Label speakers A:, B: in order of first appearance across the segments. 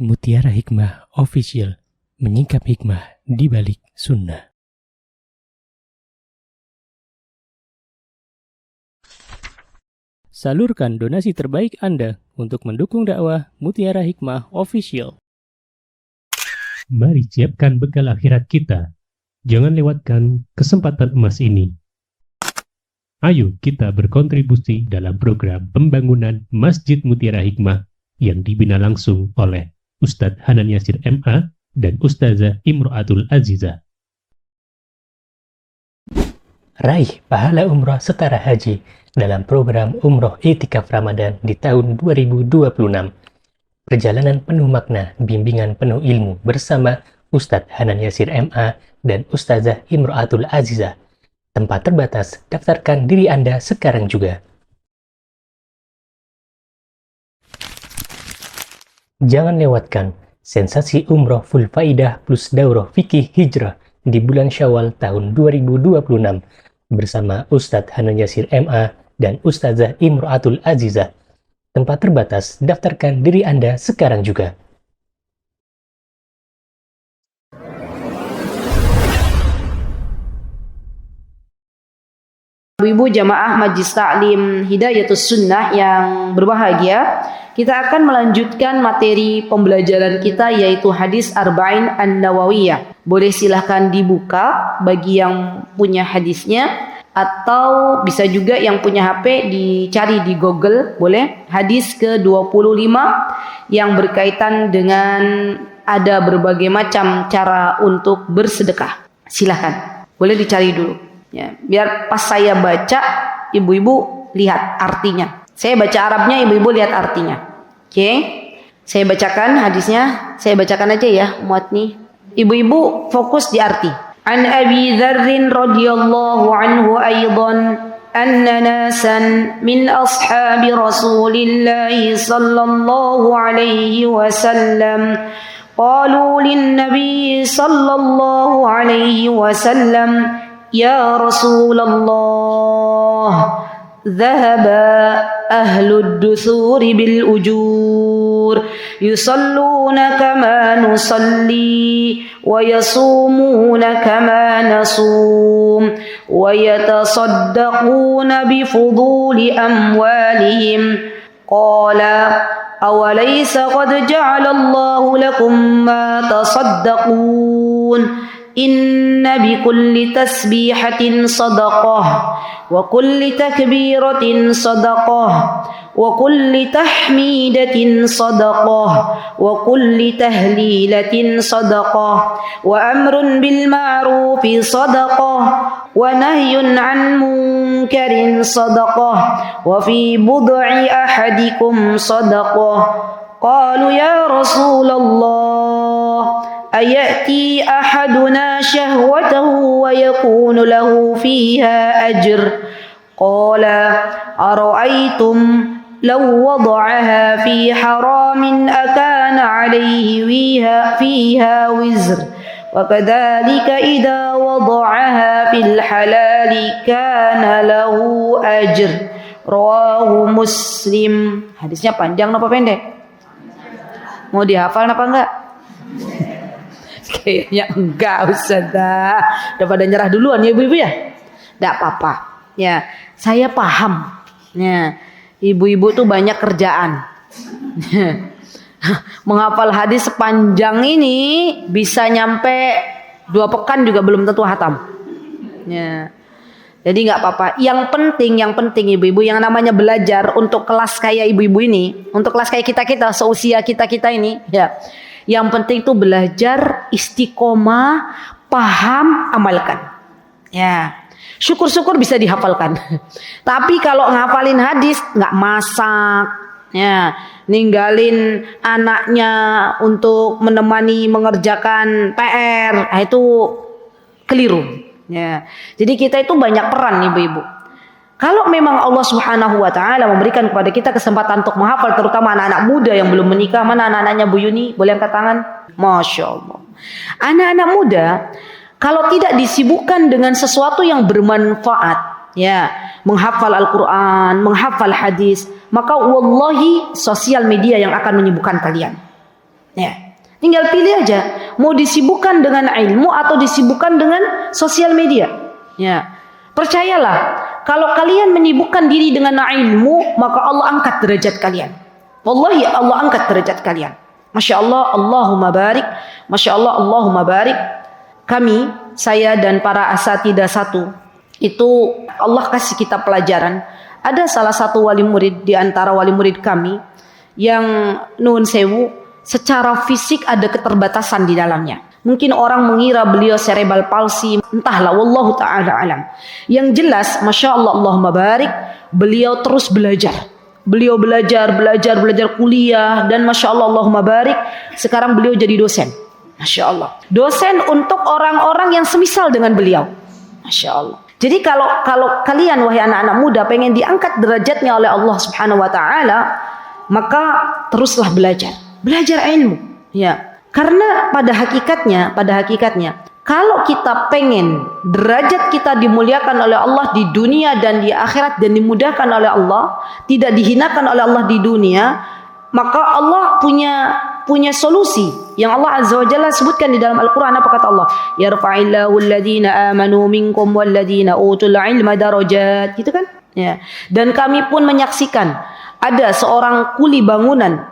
A: Mutiara Hikmah Official, menyingkap hikmah di balik sunnah. Salurkan donasi terbaik Anda untuk mendukung dakwah Mutiara Hikmah Official.
B: Mari siapkan bekal akhirat kita. Jangan lewatkan kesempatan emas ini. Ayo kita berkontribusi dalam program pembangunan Masjid Mutiara Hikmah yang dibina langsung oleh Ustadz Hanan Yasir MA dan Ustazah Imro'atul Azizah.
A: Raih pahala umroh setara haji dalam program Umroh I'tikaf Ramadan di tahun 2026. Perjalanan penuh makna, bimbingan penuh ilmu bersama Ustadz Hanan Yasir MA dan Ustazah Imro'atul Azizah. Tempat terbatas, daftarkan diri Anda sekarang juga. Jangan lewatkan sensasi umroh full faidah plus daurah fikih hijrah di bulan Syawal tahun 2026 bersama Ustadz Hanan Yasir MA dan Ustazah Imro'atul Azizah. Tempat terbatas, daftarkan diri Anda sekarang juga.
C: Ibu jamaah Majlis Ta'lim Hidayatus Sunnah yang berbahagia, kita akan melanjutkan materi pembelajaran kita yaitu hadis Arba'in An-Nawawiyah. Boleh silahkan dibuka bagi yang punya hadisnya, atau bisa juga yang punya HP dicari di Google, boleh. Hadis ke-25 yang berkaitan dengan ada berbagai macam cara untuk bersedekah. Silahkan, boleh dicari dulu. Ya, biar pas saya baca, ibu-ibu lihat artinya. Saya baca Arabnya, ibu-ibu lihat artinya. Oke, saya bacakan hadisnya. Saya bacakan aja ya, muatni. Ibu-ibu fokus di arti. An Abi Dzarrin radhiyallahu anhu aidan anna nasan min ashabi Rasulillah sallallahu alaihi wasallam qalu lin Nabi sallallahu alaihi wasallam يا رسول الله ذهب أهل الدثور بالأجور يصلون كما نصلي ويصومون كما نصوم ويتصدقون بفضول أموالهم قال أوليس قد جعل الله لكم ما تصدقون إن بكل تسبيحة صدقة وكل تكبيرة صدقة وكل تحميدة صدقة وكل تهليلة صدقة وأمر بالمعروف صدقة ونهي عن منكر صدقة وفي بضع أحدكم صدقة قالوا يا رسول الله أيأتي أحدنا شهوته ويكون له فيها أجر قال أرأيتم لو وضعها في حرام أكان عليه فيها وزر وكذلك إذا وضعها في الحلال كان له أجر رواه مسلم. Hadisnya panjang apa pendek? Mau dihafal apa enggak? Kayaknya enggak, Ustazah. Udah pada nyerah duluan ya ibu-ibu ya? Enggak apa-apa. Ya, saya paham. Ya, ibu-ibu tuh banyak kerjaan. Menghafal hadis sepanjang ini bisa nyampe 2 pekan juga belum tentu hatam. Ya. Jadi enggak apa-apa. Yang penting ibu-ibu yang namanya belajar untuk kelas kayak ibu-ibu ini, untuk kelas kayak kita seusia kita ini, ya. Yang penting itu belajar istiqomah, paham, amalkan. Ya, syukur-syukur bisa dihafalkan. Tapi kalau ngapalin hadis nggak masak, ya, ninggalin anaknya untuk menemani mengerjakan PR, nah itu keliru. Ya, jadi kita itu banyak peran ibu-ibu. Kalau memang Allah Subhanahu wa taala memberikan kepada kita kesempatan untuk menghafal, terutama anak-anak muda yang belum menikah, mana anak-anaknya Bu Yuni? Boleh angkat tangan? Masya Allah. Anak-anak muda kalau tidak disibukkan dengan sesuatu yang bermanfaat, ya, menghafal Al-Quran, menghafal hadis, maka wallahi sosial media yang akan menyibukkan kalian. Ya. Tinggal pilih aja, mau disibukkan dengan ilmu atau disibukkan dengan sosial media. Ya. Percayalah, kalau kalian menyibukkan diri dengan ilmu, maka Allah angkat derajat kalian. Wallahi Allah angkat derajat kalian. Masya Allah, Allahumma barik. Masya Allah, Allahumma barik. Kami, saya dan para asatidah satu, itu Allah kasih kita pelajaran. Ada salah satu wali murid di antara wali murid kami yang nuwun sewu, secara fisik ada keterbatasan di dalamnya. Mungkin orang mengira beliau cerebral palsy, entahlah, wallahu ta'ala alam. Yang jelas, Masya Allah, Allahumma barik, beliau terus belajar. Beliau belajar kuliah, dan Masya Allah, Allahumma barik, sekarang beliau jadi dosen. Masya Allah. Dosen untuk orang-orang yang semisal dengan beliau. Masya Allah. Jadi kalau kalian, wahai anak-anak muda, pengen diangkat derajatnya oleh Allah Subhanahu wa Ta'ala, maka teruslah belajar ilmu. Ya, karena pada hakikatnya, kalau kita pengen derajat kita dimuliakan oleh Allah di dunia dan di akhirat, dan dimudahkan oleh Allah, tidak dihinakan oleh Allah di dunia, maka Allah punya solusi yang Allah Azza wa Jalla sebutkan di dalam Al-Quran. Apa kata Allah? Yarfa'illahu alladhina amanu minkum walladhina utul ilma darajat. Gitu kan? Ya. Dan kami pun menyaksikan ada seorang kuli bangunan,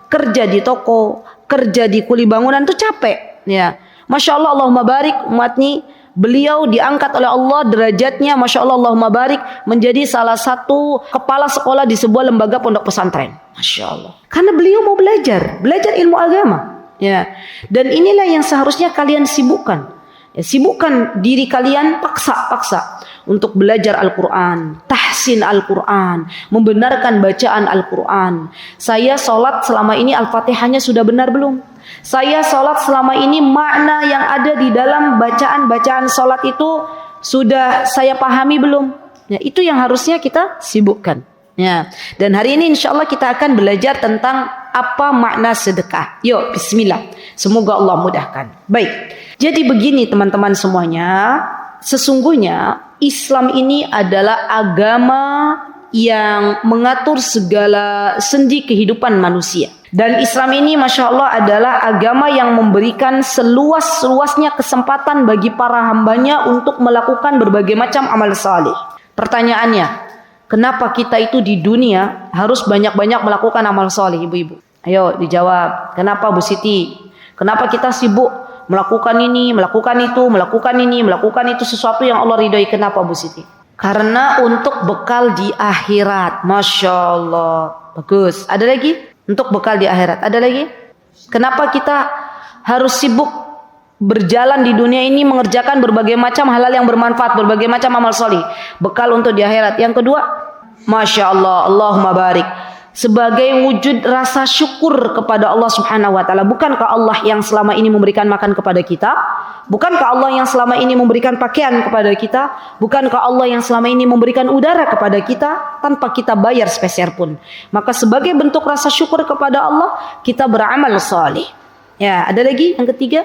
C: kerja di toko, kerja di kuli bangunan itu capek. Ya. Masya Allah, Allahumma barik, umatni, beliau diangkat oleh Allah derajatnya, Masya Allah, Allahumma barik, menjadi salah satu kepala sekolah di sebuah lembaga pondok pesantren. Masya Allah. Karena beliau mau belajar ilmu agama. Ya. Dan inilah yang seharusnya kalian sibukkan. Ya, sibukkan diri kalian, paksa untuk belajar Al-Quran, tahsin Al-Quran, membenarkan bacaan Al-Quran. Saya sholat selama ini Al-Fatihahnya sudah benar belum? Saya sholat selama ini makna yang ada di dalam bacaan sholat itu sudah saya pahami belum? Ya, itu yang harusnya kita sibukkan. Ya. Dan hari ini insya Allah kita akan belajar tentang apa makna sedekah. Yuk, bismillah. Semoga Allah mudahkan. Baik. Jadi begini teman-teman semuanya, sesungguhnya Islam ini adalah agama yang mengatur segala sendi kehidupan manusia. Dan Islam ini Masya Allah adalah agama yang memberikan seluas-luasnya kesempatan bagi para hambanya untuk melakukan berbagai macam amal saleh. Pertanyaannya, kenapa kita itu di dunia harus banyak-banyak melakukan amal saleh, ibu-ibu? Ayo dijawab. Kenapa Bu Siti? Kenapa kita sibuk melakukan ini, melakukan itu, sesuatu yang Allah ridhoi? Kenapa Bu Siti? Karena untuk bekal di akhirat. Masya Allah. Bagus. Ada lagi? Untuk bekal di akhirat. Ada lagi? Kenapa kita harus sibuk berjalan di dunia ini mengerjakan berbagai macam halal yang bermanfaat, berbagai macam amal soleh, bekal untuk di akhirat? Yang kedua, Masya Allah, Allahumma barik, sebagai wujud rasa syukur kepada Allah Subhanahu wa Ta'ala. Bukankah Allah yang selama ini memberikan makan kepada kita? Bukankah Allah yang selama ini memberikan pakaian kepada kita? Bukankah Allah yang selama ini memberikan udara kepada kita tanpa kita bayar sepeser pun? Maka sebagai bentuk rasa syukur kepada Allah, kita beramal saleh. Ya, ada lagi yang ketiga,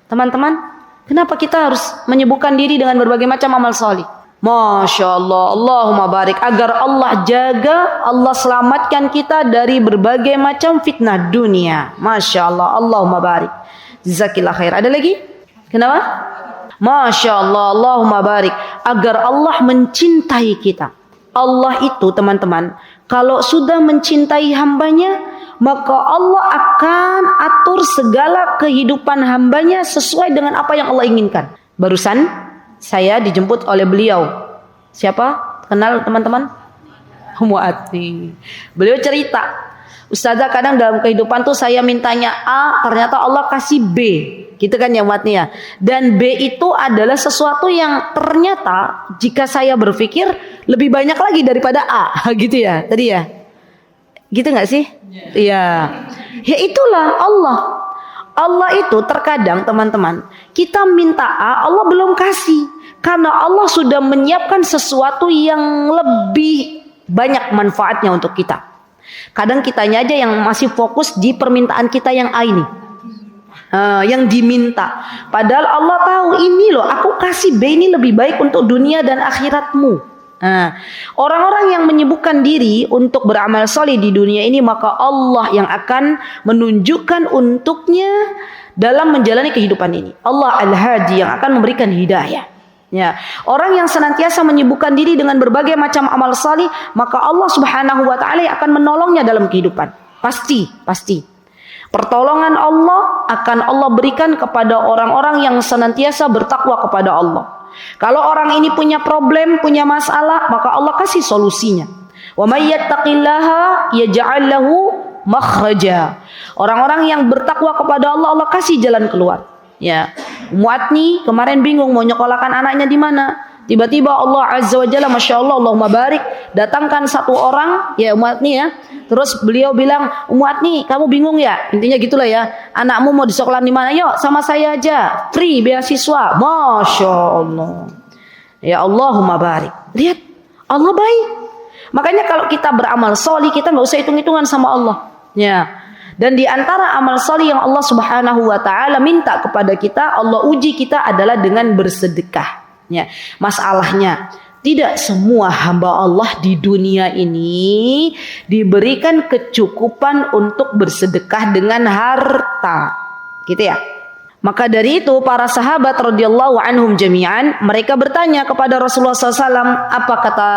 C: teman-teman, kenapa kita harus menyibukkan diri dengan berbagai macam amal saleh? Masya Allah, Allahumma barik, agar Allah jaga, Allah selamatkan kita dari berbagai macam fitnah dunia. Masya Allah, Allahumma barik, jazakillah khair. Ada lagi? Kenapa? Masya Allah, Allahumma barik, agar Allah mencintai kita. Allah itu teman-teman, kalau sudah mencintai hambanya, maka Allah akan atur segala kehidupan hambanya sesuai dengan apa yang Allah inginkan. Barusan saya dijemput oleh beliau. Siapa? Kenal teman-teman? Mu'ati. Beliau cerita, Ustazah, kadang dalam kehidupan tuh saya mintanya A, ternyata Allah kasih B. Gitu kan ya Mu'ati ya. Dan B itu adalah sesuatu yang ternyata jika saya berpikir lebih banyak lagi daripada A. Gitu ya tadi ya. Gitu gak sih? Iya. Ya itulah Allah. Allah itu terkadang teman-teman, kita minta A, Allah belum kasih. Karena Allah sudah menyiapkan sesuatu yang lebih banyak manfaatnya untuk kita. Kadang kitanya aja yang masih fokus di permintaan kita yang A ini, yang diminta. Padahal Allah tahu, ini loh aku kasih B ini lebih baik untuk dunia dan akhiratmu. Nah, orang-orang yang menyibukkan diri untuk beramal soleh di dunia ini, maka Allah yang akan menunjukkan untuknya dalam menjalani kehidupan ini. Allah Al-Hadi yang akan memberikan hidayah. Ya, orang yang senantiasa menyibukkan diri dengan berbagai macam amal salih, maka Allah Subhanahu wa taala akan menolongnya dalam kehidupan. Pasti. Pertolongan Allah akan Allah berikan kepada orang-orang yang senantiasa bertakwa kepada Allah. Kalau orang ini punya problem, punya masalah, maka Allah kasih solusinya. Wa may yattaqillaha yaj'al lahu makhraja. Orang-orang yang bertakwa kepada Allah, Allah kasih jalan keluar. Ya, Muatni kemarin bingung mau nyekolahkan anaknya di mana. Tiba-tiba Allah Azza wa Jalla, Masya Allah, Allahumma barik, datangkan satu orang, ya Muatni ya. Terus beliau bilang, Muatni, kamu bingung ya? Intinya gitulah ya. Anakmu mau disekolahkan di mana? Yuk, sama saya aja, free beasiswa. Masya Allah. Ya Allahumma barik. Lihat, Allah baik. Makanya kalau kita beramal solih, kita nggak usah hitung-hitungan sama Allah. Ya. Dan di antara amal solih yang Allah Subhanahu wa taala minta kepada kita, Allah uji kita adalah dengan bersedekah. Ya. Masalahnya, tidak semua hamba Allah di dunia ini diberikan kecukupan untuk bersedekah dengan harta. Gitu ya. Maka dari itu para sahabat radhiyallahu anhum jami'an, mereka bertanya kepada Rasulullah SAW. Apa kata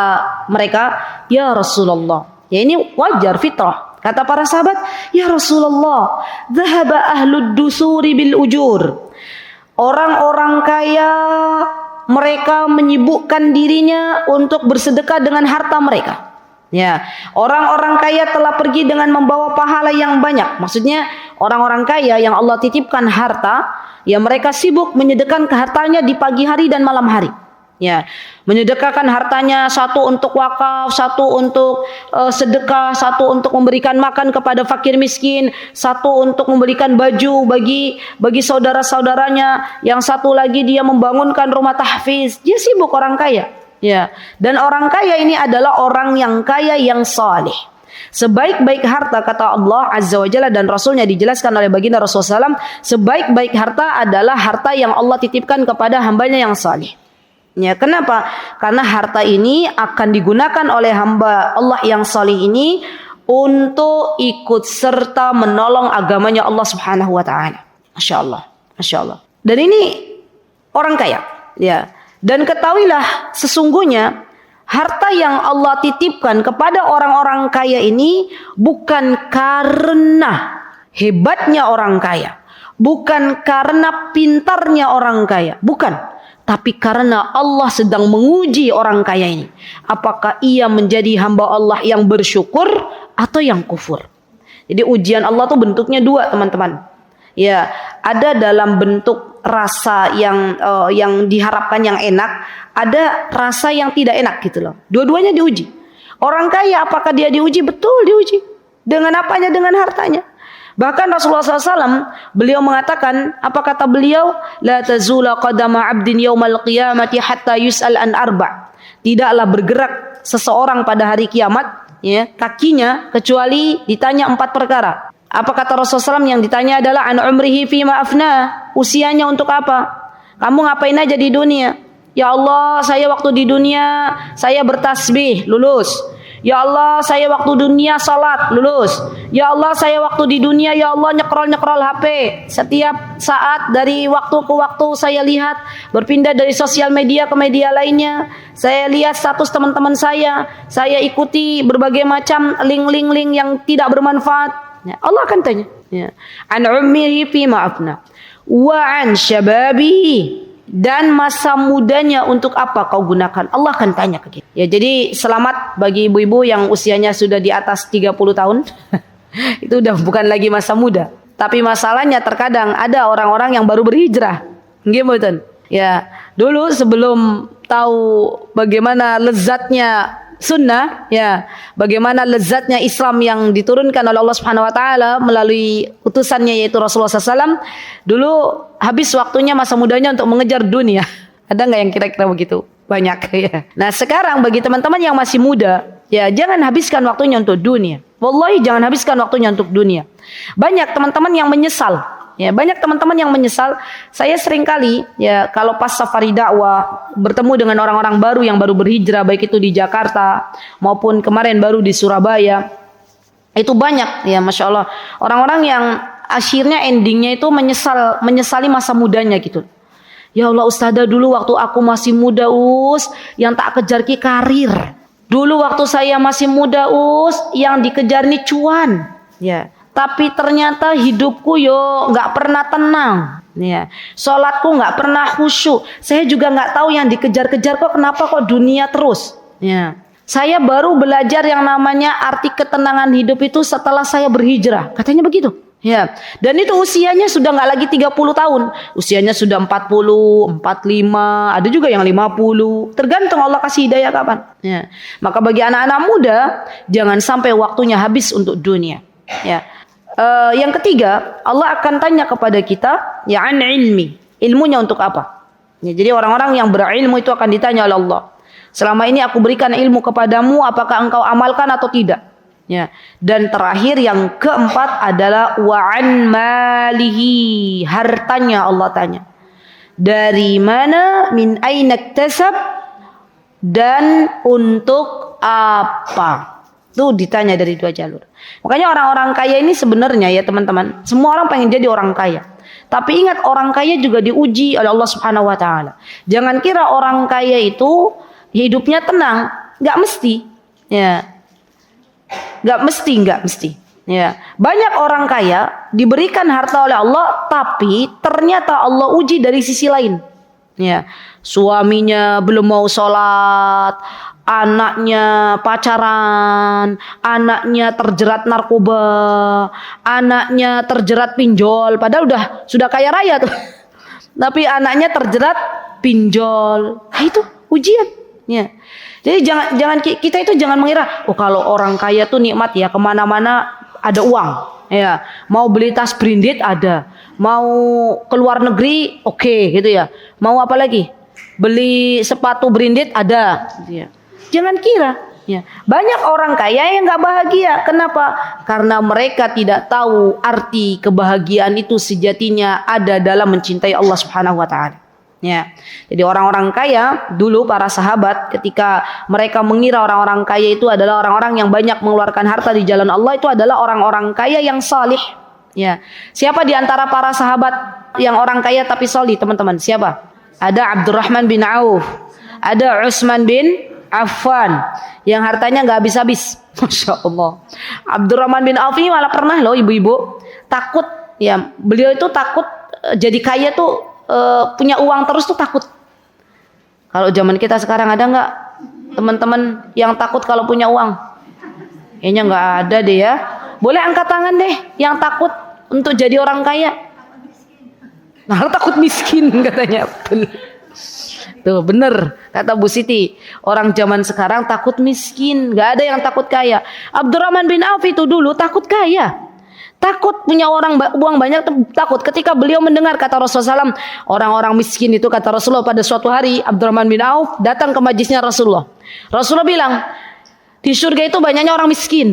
C: mereka? Ya Rasulullah. Ya ini wajar, fitrah. Kata para sahabat, ya Rasulullah, dhahaba ahlud dusuri bil ujur. Orang-orang kaya, mereka menyibukkan dirinya untuk bersedekah dengan harta mereka. Ya, orang-orang kaya telah pergi dengan membawa pahala yang banyak. Maksudnya orang-orang kaya yang Allah titipkan harta, ya mereka sibuk menyedekahkan ke hartanya di pagi hari dan malam hari. Ya, menyedekahkan hartanya, satu untuk wakaf, satu untuk sedekah, satu untuk memberikan makan kepada fakir miskin, satu untuk memberikan baju bagi saudara-saudaranya, yang satu lagi dia membangunkan rumah tahfiz. Dia sibuk orang kaya. Ya, dan orang kaya ini adalah orang yang kaya yang saleh. Sebaik-baik harta, kata Allah Azza wa Jalla dan Rasulnya, dijelaskan oleh baginda Rasulullah SAW, sebaik-baik harta adalah harta yang Allah titipkan kepada hambanya yang saleh. Ya, kenapa? Karena harta ini akan digunakan oleh hamba Allah yang saleh ini untuk ikut serta menolong agamanya Allah Subhanahu wa taala. Masya Allah, Masya Allah. Dan ini orang kaya, ya. Dan ketahuilah sesungguhnya harta yang Allah titipkan kepada orang-orang kaya ini bukan karena hebatnya orang kaya, bukan karena pintarnya orang kaya, bukan. Tapi karena Allah sedang menguji orang kaya ini. Apakah ia menjadi hamba Allah yang bersyukur atau yang kufur. Jadi ujian Allah tuh bentuknya dua, teman-teman. Ya, ada dalam bentuk rasa yang diharapkan yang enak, ada rasa yang tidak enak gitu loh. Dua-duanya diuji. Orang kaya apakah dia diuji? Betul diuji. Dengan apanya? Dengan hartanya. Bahkan Rasulullah SAW beliau mengatakan, apa kata beliau? La tazula qadama 'abdin yaumal qiyamati hatta yus'al an arba'. Tidaklah bergerak seseorang pada hari kiamat, ya, kakinya kecuali ditanya 4 perkara. Apa kata Rasulullah SAW? Yang ditanya adalah an umrihi fima afna. Usianya untuk apa? Kamu ngapain aja di dunia? Ya Allah, saya waktu di dunia saya bertasbih, lulus. Ya Allah, saya waktu dunia salat, lulus. Ya Allah, saya waktu di dunia, ya Allah, nyekrol HP. Setiap saat dari waktu ke waktu saya lihat, berpindah dari sosial media ke media lainnya. Saya lihat status teman-teman saya ikuti berbagai macam link-link yang tidak bermanfaat. Ya, Allah akan tanya. Ya. An ummihi fi ma'afna wa an syababihi. Dan masa mudanya untuk apa kau gunakan? Allah akan tanya ke kita. Ya, jadi selamat bagi ibu-ibu yang usianya sudah di atas 30 tahun. Itu udah bukan lagi masa muda. Tapi masalahnya terkadang ada orang-orang yang baru berhijrah. Gimana? Ya, dulu sebelum tahu bagaimana lezatnya sunnah, ya, bagaimana lezatnya Islam yang diturunkan oleh Allah Subhanahu wa taala melalui utusannya yaitu Rasulullah SAW, dulu habis waktunya masa mudanya untuk mengejar dunia. Ada nggak yang kira-kira begitu? Banyak ya. Nah, sekarang bagi teman-teman yang masih muda, ya jangan habiskan waktunya untuk dunia. Wallahi jangan habiskan waktunya untuk dunia. Banyak teman-teman yang menyesal, Ya, banyak teman-teman yang menyesal. Saya sering kali ya kalau pas safari dakwah bertemu dengan orang-orang baru yang baru berhijrah, baik itu di Jakarta maupun kemarin baru di Surabaya. Itu banyak ya, Masya Allah, orang-orang yang akhirnya endingnya itu menyesali masa mudanya gitu. Ya Allah Ustazah, dulu waktu aku masih muda yang tak kejar ki karir. Dulu waktu saya masih muda yang dikejar nih cuan. Ya. Tapi ternyata hidupku nggak pernah tenang, ya. Sholatku nggak pernah khusyuk. Saya juga nggak tahu yang dikejar-kejar kenapa kok dunia terus. Ya. Saya baru belajar yang namanya arti ketenangan hidup itu setelah saya berhijrah. Katanya begitu. Ya. Dan itu usianya sudah nggak lagi 30 tahun. Usianya sudah 40, 45, ada juga yang 50. Tergantung Allah kasih hidayah kapan. Ya. Maka bagi anak-anak muda, jangan sampai waktunya habis untuk dunia. Ya. Yang ketiga, Allah akan tanya kepada kita, ya an ilmi, ilmunya untuk apa? Ya, jadi orang-orang yang berilmu itu akan ditanya oleh Allah. Selama ini aku berikan ilmu kepadamu, apakah engkau amalkan atau tidak? Ya. Dan terakhir yang keempat adalah wa an malihi, hartanya Allah tanya. Dari mana, min aina iktasab, dan untuk apa? Itu ditanya dari dua jalur. Makanya orang-orang kaya ini sebenarnya ya teman-teman, semua orang pengen jadi orang kaya. Tapi ingat, orang kaya juga diuji oleh Allah Subhanahu wa taala. Jangan kira orang kaya itu hidupnya tenang, enggak mesti. Ya. Enggak mesti. Ya. Banyak orang kaya diberikan harta oleh Allah, tapi ternyata Allah uji dari sisi lain. Ya. Suaminya belum mau sholat, anaknya pacaran, anaknya terjerat narkoba, anaknya terjerat pinjol, padahal sudah kaya raya tuh. Tapi anaknya terjerat pinjol. Nah, itu ujian. Ya. Jadi kita itu jangan mengira, kalau orang kaya tuh nikmat ya, kemana-mana ada uang. Ya, mau beli tas branded ada, mau keluar negeri oke, gitu ya. Mau apa lagi? Beli sepatu branded ada. Gitu ya. Jangan kira, ya. Banyak orang kaya yang nggak bahagia. Kenapa? Karena mereka tidak tahu arti kebahagiaan itu sejatinya ada dalam mencintai Allah Subhanahu wa taala. Ya. Jadi orang-orang kaya dulu, para sahabat, ketika mereka mengira orang-orang kaya itu adalah orang-orang yang banyak mengeluarkan harta di jalan Allah, itu adalah orang-orang kaya yang salih. Ya. Siapa di antara para sahabat yang orang kaya tapi salih, teman-teman? Siapa? Ada Abdurrahman bin Auf, ada Utsman bin Affan yang hartanya nggak habis-habis. Masya Allah. Abdurrahman bin Auf ini malah pernah loh ibu-ibu takut, ya, beliau itu takut jadi kaya tuh punya uang terus tuh takut. Kalau zaman kita sekarang ada nggak teman-teman yang takut kalau punya uang? Kayaknya nggak ada deh ya. Boleh angkat tangan deh yang takut untuk jadi orang kaya. Nah, takut miskin katanya. Tuh bener kata Bu Siti, orang zaman sekarang takut miskin, nggak ada yang takut kaya. Abdurrahman bin Auf itu dulu takut kaya. Takut punya uang banyak, takut. Ketika beliau mendengar kata Rasulullah SAW, orang-orang miskin itu, kata Rasulullah, pada suatu hari Abdurrahman bin Auf datang ke majlisnya Rasulullah. Rasulullah bilang, di surga itu banyaknya orang miskin.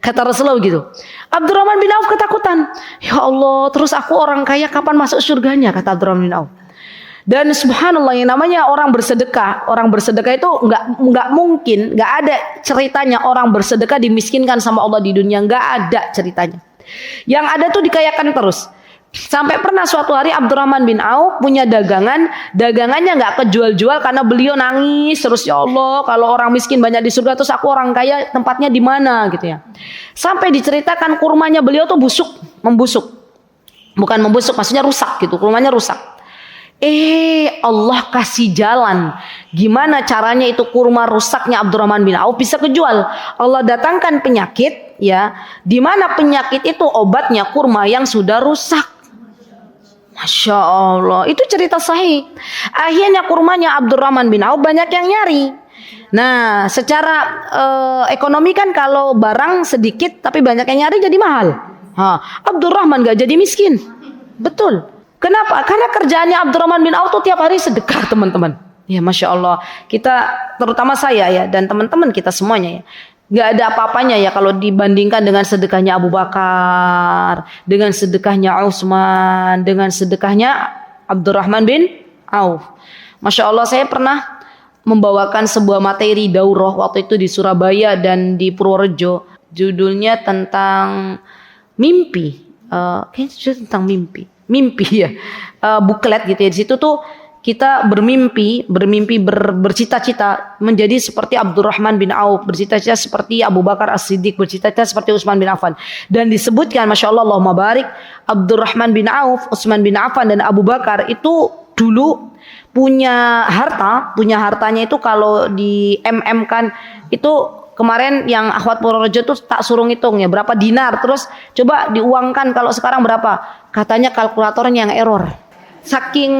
C: Kata Rasulullah begitu. Abdurrahman bin Auf ketakutan. Ya Allah, terus aku orang kaya kapan masuk surganya? Kata Abdurrahman bin Auf. Dan subhanallah, yang namanya orang bersedekah itu nggak mungkin, nggak ada ceritanya orang bersedekah dimiskinkan sama Allah di dunia, nggak ada ceritanya. Yang ada tuh dikayakan terus. Sampai pernah suatu hari Abdurrahman bin Auf punya dagangannya nggak kejual-jual karena beliau nangis terus, ya Allah, kalau orang miskin banyak di surga, terus aku orang kaya tempatnya di mana gitu ya. Sampai diceritakan kurmanya beliau tuh membusuk, bukan membusuk, maksudnya rusak gitu, kurmanya rusak. Allah kasih jalan gimana caranya itu kurma rusaknya Abdurrahman bin Auf bisa kejual. Allah datangkan penyakit, ya, di mana penyakit itu obatnya kurma yang sudah rusak. Masya Allah, itu cerita sahih. Akhirnya kurmanya Abdurrahman bin Auf banyak yang nyari. Nah, secara ekonomi kan kalau barang sedikit tapi banyak yang nyari jadi mahal. Abdurrahman gak jadi miskin. Betul. Kenapa? Karena kerjaannya Abdurrahman bin Auf tuh tiap hari sedekah, teman-teman. Ya, Masya Allah. Kita, terutama saya ya, dan teman-teman kita semuanya ya, nggak ada apa-apanya ya kalau dibandingkan dengan sedekahnya Abu Bakar, dengan sedekahnya Utsman, dengan sedekahnya Abdurrahman bin Auf. Masya Allah, saya pernah membawakan sebuah materi daurah waktu itu di Surabaya dan di Purworejo. Judulnya tentang mimpi. Kayaknya tentang mimpi ya, buklet gitu ya. Di situ tuh kita bermimpi bercita-cita menjadi seperti Abdurrahman bin Auf, bercita-cita seperti Abu Bakar As-Siddiq, bercita-cita seperti Utsman bin Affan. Dan disebutkan, Masya Allah, Allahumma barik, Abdurrahman bin Auf, Utsman bin Affan dan Abu Bakar itu dulu punya hartanya itu kalau di kan itu. Kemarin yang akhwat Purworejo tuh tak suruh ngitung ya berapa dinar, terus coba diuangkan kalau sekarang berapa, katanya kalkulatornya yang error, saking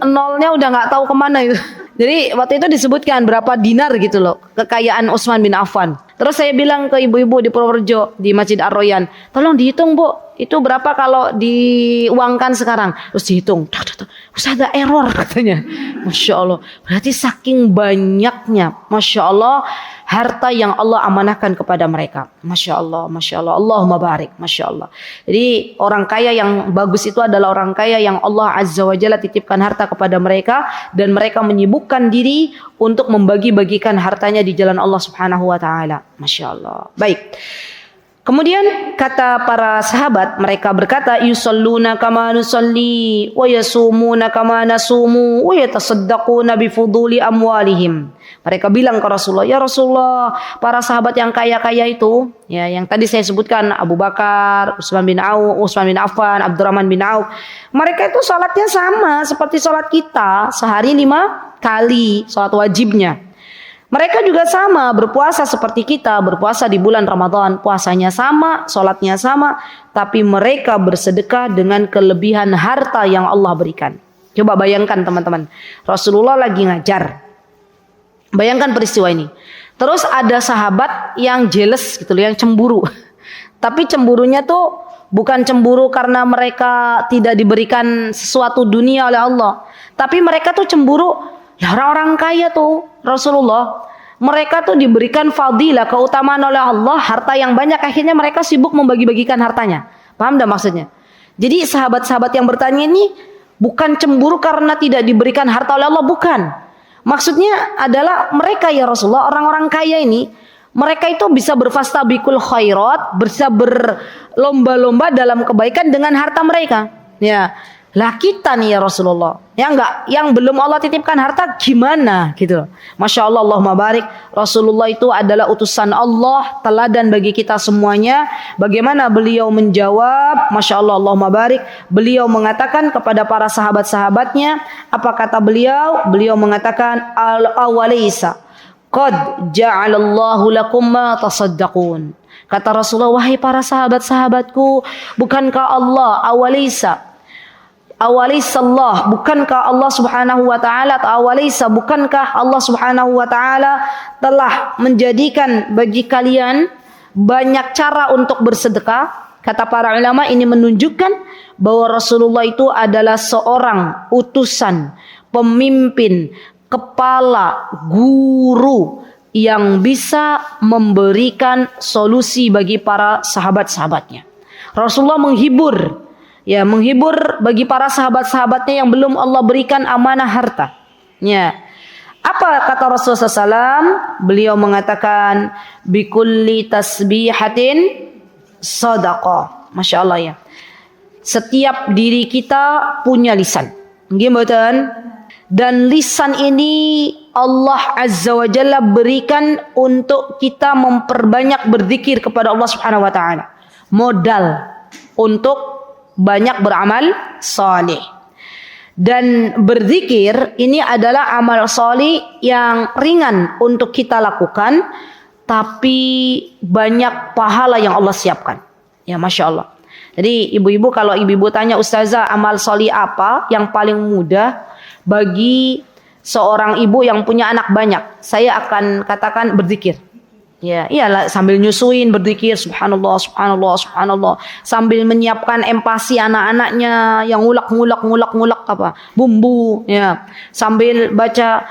C: nolnya udah nggak tahu kemana itu. Jadi waktu itu disebutkan berapa dinar gitu loh kekayaan Utsman bin Affan. Terus saya bilang ke ibu-ibu di Purworejo di Masjid Ar-Royan, tolong dihitung Bu, itu berapa kalau diuangkan sekarang. Terus dihitung, Ustaz ada error katanya. Masya Allah, berarti saking banyaknya, Masya Allah, harta yang Allah amanahkan kepada mereka. Masya Allah, Masya Allah, Allahumma barik, Masya Allah. Jadi orang kaya yang bagus itu adalah orang kaya yang Allah Azza wa Jalla titipkan harta kepada mereka, dan mereka menyibukkan diri untuk membagi-bagikan hartanya di jalan Allah Subhanahu wa Ta'ala. Masya Allah. Baik. Kemudian kata para sahabat, mereka berkata, yusalluna kama nusalli wa yasumuna kama nasumu wa yatasaddaquna bifuduli amwalihim. Mereka bilang ke Rasulullah, ya Rasulullah, para sahabat yang kaya-kaya itu, ya yang tadi saya sebutkan, Abu Bakar, Utsman bin Affan, Abdurrahman bin Auf, mereka itu salatnya sama seperti salat kita, sehari 5 kali salat wajibnya. Mereka juga sama, berpuasa seperti kita, berpuasa di bulan Ramadan, puasanya sama, sholatnya sama, tapi mereka bersedekah dengan kelebihan harta yang Allah berikan. Coba bayangkan teman-teman, Rasulullah lagi ngajar, bayangkan peristiwa ini. Terus ada sahabat yang jealous gitu loh, yang cemburu. Tapi cemburunya tuh bukan cemburu karena mereka tidak diberikan sesuatu dunia oleh Allah, tapi mereka tuh cemburu. Ya orang-orang kaya tuh Rasulullah, mereka tuh diberikan fadilah, keutamaan oleh Allah, harta yang banyak, akhirnya mereka sibuk membagi-bagikan hartanya. Paham enggak maksudnya? Jadi sahabat-sahabat yang bertanya ini bukan cemburu karena tidak diberikan harta oleh Allah, bukan. Maksudnya adalah mereka ya Rasulullah, orang-orang kaya ini, mereka itu bisa berfastabiqul khairat, bisa berlomba-lomba dalam kebaikan dengan harta mereka. Ya. Lah kita nih ya Rasulullah, yang belum Allah titipkan harta gimana gitu. Masya Allah, Allahumma barik, Rasulullah itu adalah utusan Allah, teladan bagi kita semuanya. Bagaimana beliau menjawab? Masya Allah, Allahumma barik, beliau mengatakan kepada para sahabat-sahabatnya, apa kata beliau? Beliau mengatakan, al-awalaysa qad ja'alallahu lakum ma tasaddaqun. Kata Rasulullah, wahai para sahabat-sahabatku, bukankah Allah awalisallah, bukankah Allah Subhanahu wa taala, atau awalisa, bukankah Allah Subhanahu wa taala telah menjadikan bagi kalian banyak cara untuk bersedekah? Kata para ulama, ini menunjukkan bahwa Rasulullah itu adalah seorang utusan, pemimpin, kepala, guru yang bisa memberikan solusi bagi para sahabat-sahabatnya. Rasulullah menghibur bagi para sahabat-sahabatnya yang belum Allah berikan amanah harta. Ya. Apa kata Rasulullah SAW? Beliau mengatakan, bikulli tasbihatin sadaqah. Masya Allah ya. Setiap diri kita punya lisan. Gimana? Dan lisan ini Allah Azza wa Jalla berikan untuk kita memperbanyak berzikir kepada Allah Subhanahu wa taala. Modal untuk banyak beramal saleh. Dan berzikir ini adalah amal saleh yang ringan untuk kita lakukan, tapi banyak pahala yang Allah siapkan. Ya Masya Allah. Jadi ibu-ibu, kalau ibu-ibu tanya, Ustazah, amal saleh apa yang paling mudah bagi seorang ibu yang punya anak banyak? Saya akan katakan berzikir. Ya, iyalah sambil nyusuin berzikir subhanallah subhanallah subhanallah, sambil menyiapkan empati anak-anaknya yang ngulak apa bumbu ya, sambil baca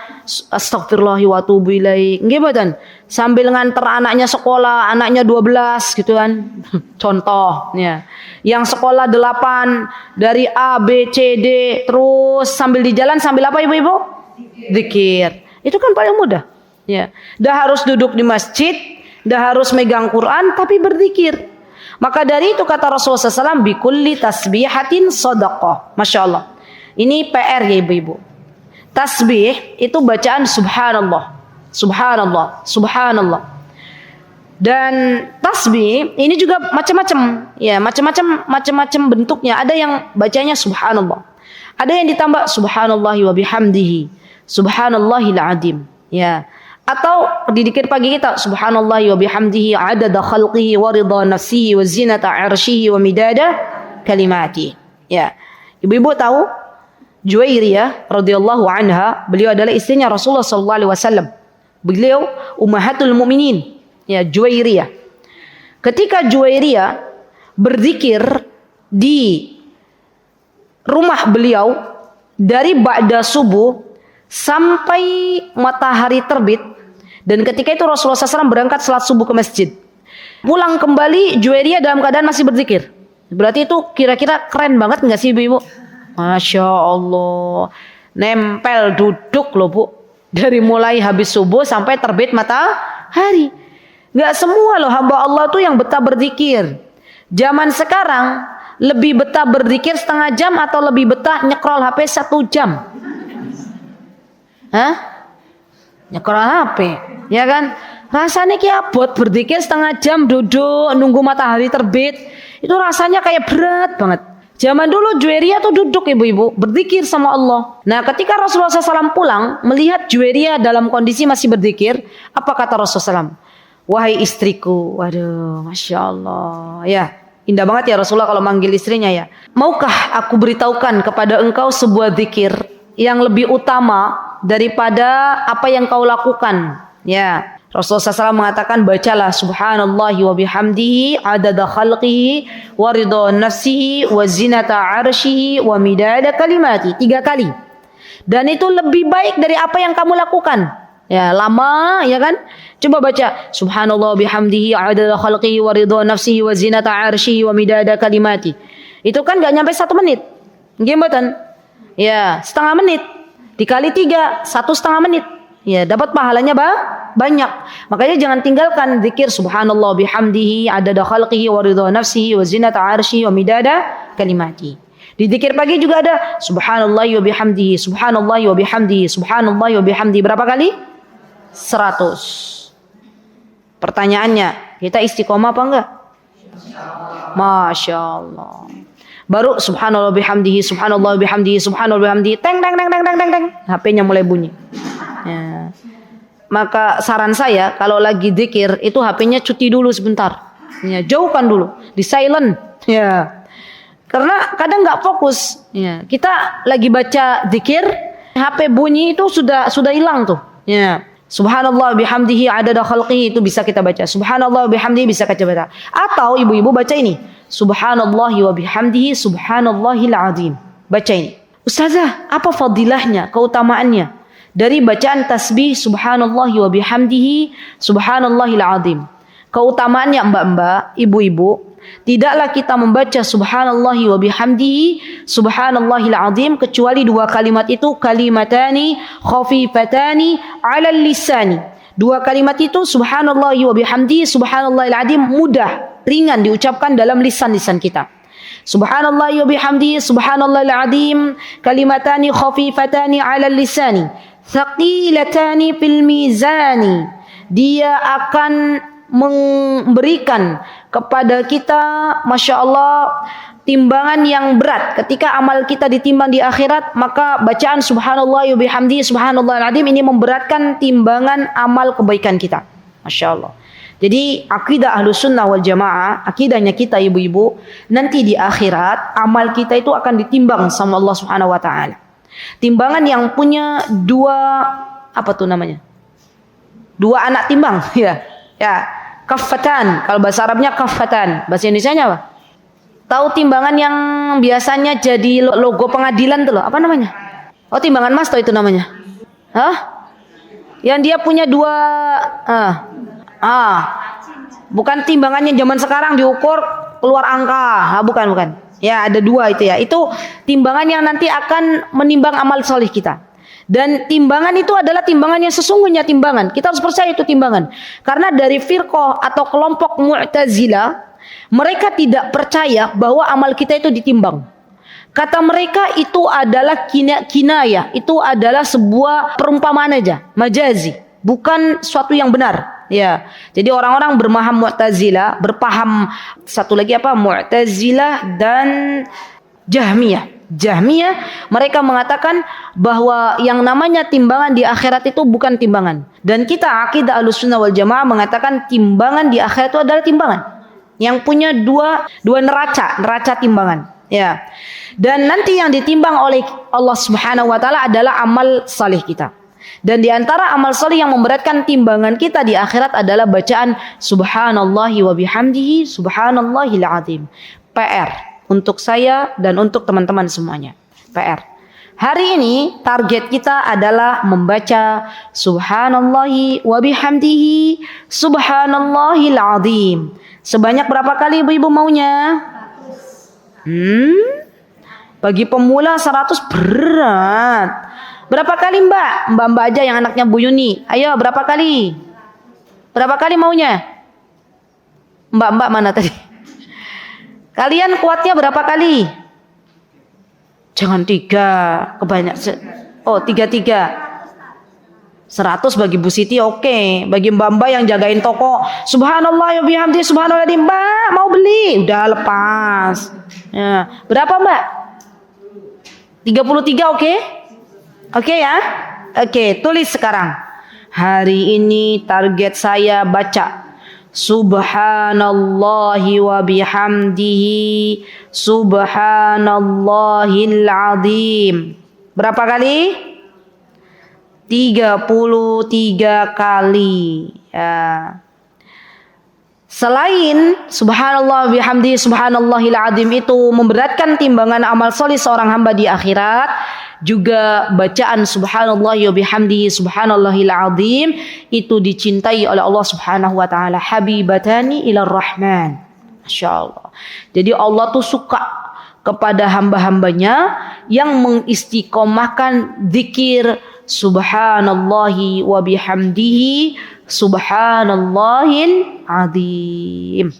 C: astagfirullahi wa atubu ilaih nggih mboten, sambil nganter anaknya sekolah, anaknya 12 gitu kan. Contoh ya. Yang sekolah 8 dari A B C D terus sambil di jalan sambil apa ibu-ibu? Zikir. Itu kan paling mudah. Ya, dah harus duduk di masjid, dah harus megang Quran, tapi berzikir. Maka dari itu kata Rasulullah SAW, bikulli tasbihatin sadaqah. Masya Allah. Ini PR ya ibu-ibu. Tasbih itu bacaan subhanallah, subhanallah, subhanallah. Dan tasbih ini juga macam-macam, ya macam-macam bentuknya. Ada yang bacanya subhanallah, ada yang ditambah subhanallahi wa bihamdihi, subhanallahil azim, ya. Atau di dikir pagi kita subhanallahi wa bihamdihi adada khalqihi wa ridha nafsihi wa zinata arsyihi wa midada kalimati. Ya. Ibu-ibu tahu Juwairiyah radhiyallahu anha, beliau adalah istrinya Rasulullah sallallahu alaihi wasallam. Beliau ummahatul mukminin. Ya, Juwairiyah. Ketika Juwairiyah berzikir di rumah beliau dari ba'da subuh sampai matahari terbit, dan ketika itu Rasulullah SAW berangkat salat subuh ke masjid. Pulang kembali Juwairiyah dalam keadaan masih berzikir. Berarti itu kira-kira keren banget nggak sih ibu-ibu? Masya Allah. Nempel duduk loh bu. Dari mulai habis subuh sampai terbit matahari. Nggak semua loh hamba Allah tuh yang betah berzikir. Zaman sekarang lebih betah berzikir setengah jam atau lebih betah nyekrol HP 1 jam? Hah? Nyekrol HP, ya kan? Rasanya kayak abot berzikir setengah jam duduk nunggu matahari terbit. Itu rasanya kayak berat banget. Zaman dulu Juwairiyah tuh duduk ibu-ibu berzikir sama Allah. Nah ketika Rasulullah SAW pulang melihat Juwairiyah dalam kondisi masih berzikir, apa kata Rasulullah SAW? Wahai istriku, waduh, masya Allah, ya indah banget ya Rasulullah kalau manggil istrinya ya. Maukah aku beritahukan kepada engkau sebuah zikir yang lebih utama daripada apa yang kau lakukan? Ya, Rasulullah SAW mengatakan bacalah subhanallahi wa bihamdihi adada khalqihi wa ridha nafsihi wa zinata arsyihi wa midada kalimati 3 kali. Dan itu lebih baik dari apa yang kamu lakukan. Ya, lama ya kan? Coba baca subhanallah bihamdihi adada khalqihi wa ridha nafsihi wa zinata arsyihi wa midada kalimati. Itu kan gak nyampe 1 menit. Gimana? Ya, setengah menit. Dikali 3, 1,5 menit. Ya, dapat pahalanya banyak. Makanya jangan tinggalkan zikir subhanallah bihamdihi adada khalqihi wa ridha nafsihi wa zinata arsyihi wa midada kalimati. Di zikir pagi juga ada subhanallahi wa bihamdihi, subhanallahi wa bihamdihi, subhanallahi wa bihamdihi. Berapa kali? 100. Pertanyaannya, kita istiqomah apa enggak? Masya Allah. Baru subhanallah bihamdihi, subhanallah bihamdihi, subhanallah bihamdihi, teng teng teng teng teng teng teng, HP-nya mulai bunyi. Ya. Maka saran saya kalau lagi zikir itu HP-nya cuti dulu sebentar. Ya, jauhkan dulu, di silent. Ya. Karena kadang nggak fokus. Ya. Kita lagi baca zikir, HP bunyi itu sudah hilang tuh. Ya. Subhanallah bihamdihi adada khalqihi itu bisa kita baca. Subhanallah bihamdihi bisa kita baca. Atau ibu-ibu baca ini. Subhanallahi wa bihamdihi subhanallahil azim. Baca ini. Ustazah, apa fadilahnya, keutamaannya dari bacaan tasbih subhanallahi wa bihamdihi subhanallahil azim? Keutamaannya mbak-mbak, ibu-ibu, tidaklah kita membaca subhanallahi wa bihamdihi subhanallahil azim kecuali 2 kalimat itu kalimatani khafifatani 'alal lisani. 2 kalimat itu subhanallahi wa bihamdihi subhanallahil azim mudah, ringan diucapkan dalam lisan-lisan kita. Subhanallahi wa bihamdihi subhanallahil azim kalimatani khafifatani 'alal lisani thaqilatani fil mizani. Dia akan memberikan kepada kita masya Allah timbangan yang berat. Ketika amal kita ditimbang di akhirat, maka bacaan subhanallah wa bihamdihi subhanallahil azim ini memberatkan timbangan amal kebaikan kita. Masya Allah. Jadi akidah Ahlus Sunnah wal Jamaah, akidahnya kita ibu-ibu, nanti di akhirat amal kita itu akan ditimbang sama Allah Subhanahu wa taala. Timbangan yang punya 2 apa tuh namanya? 2 anak timbang ya. Ya, kaffatan. Kalau bahasa Arabnya kaffatan. Bahasa Indonesianya apa? Tahu timbangan yang biasanya jadi logo pengadilan tuh loh. Apa namanya? Oh, timbangan mas tuh itu namanya. Hah? Yang dia punya dua bukan timbangannya zaman sekarang diukur keluar angka. Bukan. Ya, ada dua itu ya. Itu timbangan yang nanti akan menimbang amal soleh kita. Dan timbangan itu adalah timbangan yang sesungguhnya timbangan. Kita harus percaya itu timbangan. Karena dari firqah atau kelompok Mu'tazilah, mereka tidak percaya bahwa amal kita itu ditimbang. Kata mereka itu adalah kinayah, itu adalah sebuah perumpamaan aja, majazi, bukan suatu yang benar. Ya, jadi orang-orang berpaham Mu'tazilah, Mu'tazilah dan Jahmiyah. Mereka mengatakan bahwa yang namanya timbangan di akhirat itu bukan timbangan. Dan kita akidah Ahlussunnah wal Jamaah mengatakan timbangan di akhirat itu adalah timbangan yang punya dua neraca timbangan. Ya. Dan nanti yang ditimbang oleh Allah Subhanahu wa taala adalah amal saleh kita. Dan di antara amal saleh yang memberatkan timbangan kita di akhirat adalah bacaan subhanallahi wa bihamdihi subhanallahil azim. PR untuk saya dan untuk teman-teman semuanya. PR. Hari ini target kita adalah membaca subhanallahi wa bihamdihi subhanallahil azim. Sebanyak berapa kali ibu-ibu maunya? Bagi pemula 100 berat. Berapa kali mbak aja yang anaknya Bu Yuni. Ayo berapa kali? Berapa kali maunya? Mbak mana tadi? Kalian kuatnya berapa kali? Jangan 3, kebanyak. 3. 100 bagi Bu Siti oke. Bagi mbak-mbak yang jagain toko, subhanallah ya bihamdi subhanallah, mbak mau beli, udah lepas. Ya. Berapa mbak? 33 oke? Oke ya? Oke, tulis sekarang. Hari ini target saya baca subhanallahi wa bihamdihi subhanallahil azim. Berapa kali? 33 kali. Ya. Selain subhanallah bihamdi subhanallahil azim itu memberatkan timbangan amal soleh seorang hamba di akhirat, juga bacaan subhanallah bihamdi subhanallahil azim itu dicintai oleh Allah Subhanahu wa taala, habibatani ilar rahman. Masyaallah. Jadi Allah tuh suka kepada hamba-hambanya yang mengistiqomahkan zikir subhanallahi wa bihamdihi subhanallahil azim.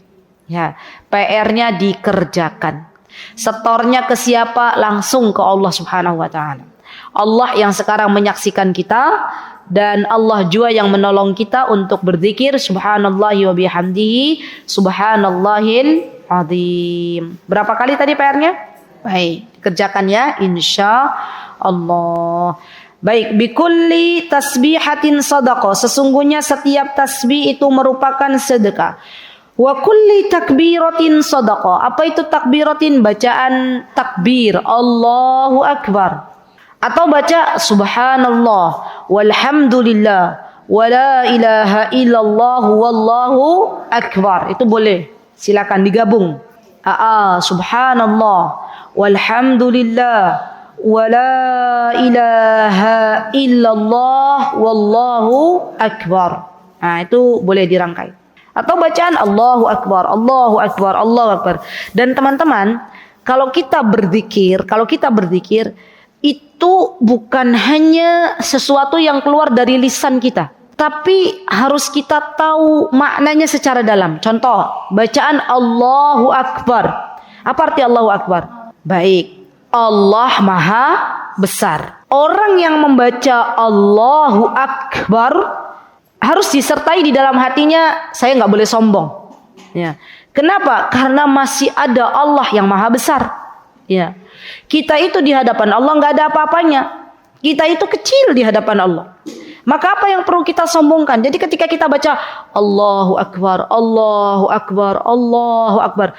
C: Ya, PR-nya dikerjakan. Setornya ke siapa? Langsung ke Allah Subhanahu wa taala. Allah yang sekarang menyaksikan kita dan Allah juga yang menolong kita untuk berzikir subhanallahi wa bihamdihi subhanallahil azim. Berapa kali tadi PR-nya? Baik, kerjakan ya insyaallah. Baik, bikulli tasbihatin sadaqah. Sesungguhnya setiap tasbih itu merupakan sedekah. Wa kulli takbiratin sadaqah. Apa itu takbiratin? Bacaan takbir, Allahu Akbar. Atau baca subhanallah walhamdulillah wala ilaha illallah wallahu akbar. Itu boleh. Silakan digabung. Subhanallah walhamdulillah wala ilaha illallah wallahu akbar. Itu boleh dirangkai. Atau bacaan Allahu Akbar, Allahu Akbar, Allahu Akbar. Dan teman-teman, kalau kita berzikir itu bukan hanya sesuatu yang keluar dari lisan kita, tapi harus kita tahu maknanya secara dalam. Contoh, bacaan Allahu Akbar. Apa arti Allahu Akbar? Baik, Allah Maha Besar. Orang yang membaca Allahu Akbar harus disertai di dalam hatinya, saya nggak boleh sombong. Ya. Kenapa? Karena masih ada Allah yang Maha Besar. Ya. Kita itu di hadapan Allah nggak ada apa-apanya. Kita itu kecil di hadapan Allah. Maka apa yang perlu kita sombongkan? Jadi ketika kita baca Allahu Akbar, Allahu Akbar, Allahu Akbar.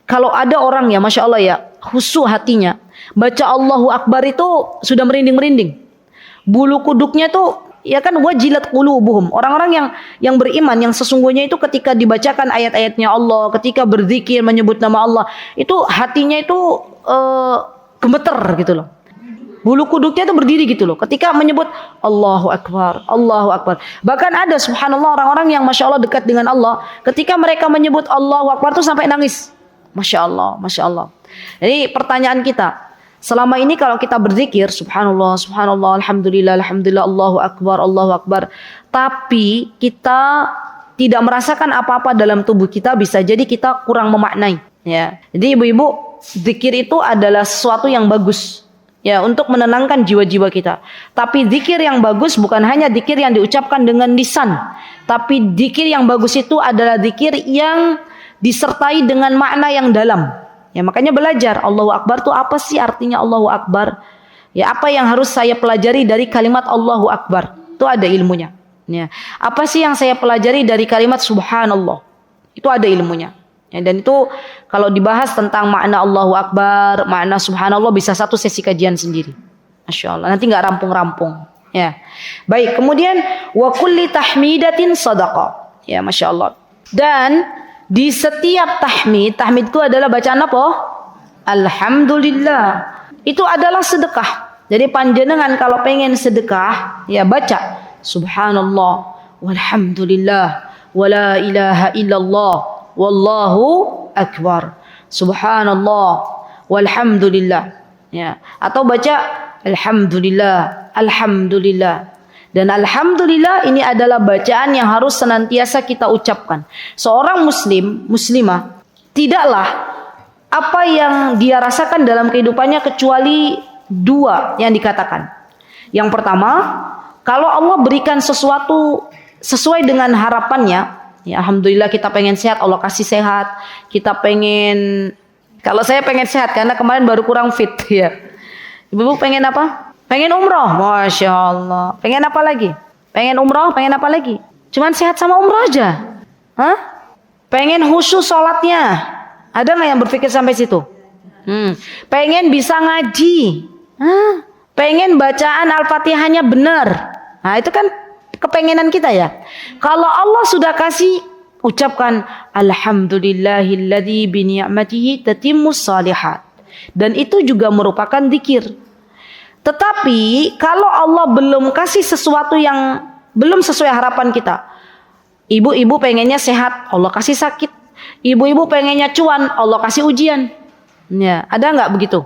C: Kalau ada orang ya, Masya Allah ya, khusyuk hatinya, baca Allahu Akbar itu sudah merinding-merinding. Bulu kuduknya tuh ya kan, wajilat qulubuhum. Orang-orang yang beriman, yang sesungguhnya itu ketika dibacakan ayat-ayatnya Allah, ketika berzikir menyebut nama Allah, itu hatinya itu gemeter gitu loh. Bulu kuduknya itu berdiri gitu loh ketika menyebut Allahu Akbar, Allahu Akbar. Bahkan ada subhanallah orang-orang yang Masya Allah dekat dengan Allah, ketika mereka menyebut Allahu Akbar tuh sampai nangis. Masya Allah, Masya Allah. Jadi pertanyaan kita, selama ini kalau kita berzikir subhanallah, subhanallah, alhamdulillah, alhamdulillah, Allahu Akbar, Allahu Akbar, tapi kita tidak merasakan apa-apa dalam tubuh kita, bisa jadi kita kurang memaknai, ya. Jadi ibu-ibu, zikir itu adalah sesuatu yang bagus, ya, untuk menenangkan jiwa-jiwa kita. Tapi zikir yang bagus bukan hanya zikir yang diucapkan dengan lisan, tapi zikir yang bagus itu adalah zikir yang disertai dengan makna yang dalam. Ya, makanya belajar Allahu Akbar itu apa sih artinya Allahu Akbar? Ya, apa yang harus saya pelajari dari kalimat Allahu Akbar? Itu ada ilmunya. Ya. Apa sih yang saya pelajari dari kalimat Subhanallah? Itu ada ilmunya. Ya, dan itu kalau dibahas tentang makna Allahu Akbar, makna Subhanallah bisa satu sesi kajian sendiri. Masya Allah. Nanti nggak rampung-rampung. Ya. Baik. Kemudian wa kulli tahmidatin sadaqah. Ya, Masya Allah. Dan di setiap tahmid itu adalah bacaan apa? Alhamdulillah. Itu adalah sedekah. Jadi panjenengan kalau pengen sedekah, ya baca Subhanallah, walhamdulillah, wala ilaha illallah, wallahu akbar. Subhanallah, walhamdulillah. Ya. Atau baca Alhamdulillah, Alhamdulillah. Dan alhamdulillah ini adalah bacaan yang harus senantiasa kita ucapkan. Seorang muslimah tidaklah apa yang dia rasakan dalam kehidupannya kecuali dua yang dikatakan. Yang pertama, kalau Allah berikan sesuatu sesuai dengan harapannya, ya alhamdulillah kita pengen sehat, Allah kasih sehat. Kita pengen, kalau saya pengen sehat karena kemarin baru kurang fit ya. Ibu pengen apa? Pengen umroh, Masya Allah. Pengen apa lagi? Pengen umroh, pengen apa lagi? Cuman sehat sama umroh aja. Hah? Pengen khusyuk sholatnya. Ada nggak yang berpikir sampai situ? Pengen bisa ngaji. Hah? Pengen bacaan Al-Fatihahnya benar. Nah itu kan kepengenan kita ya. Kalau Allah sudah kasih, ucapkan Alhamdulillahilladzi bini'matihi tatimmus shalihat. Dan itu juga merupakan zikir. Tetapi kalau Allah belum kasih sesuatu yang belum sesuai harapan kita, ibu-ibu pengennya sehat, Allah kasih sakit. Ibu-ibu pengennya cuan, Allah kasih ujian. Ya, ada nggak begitu?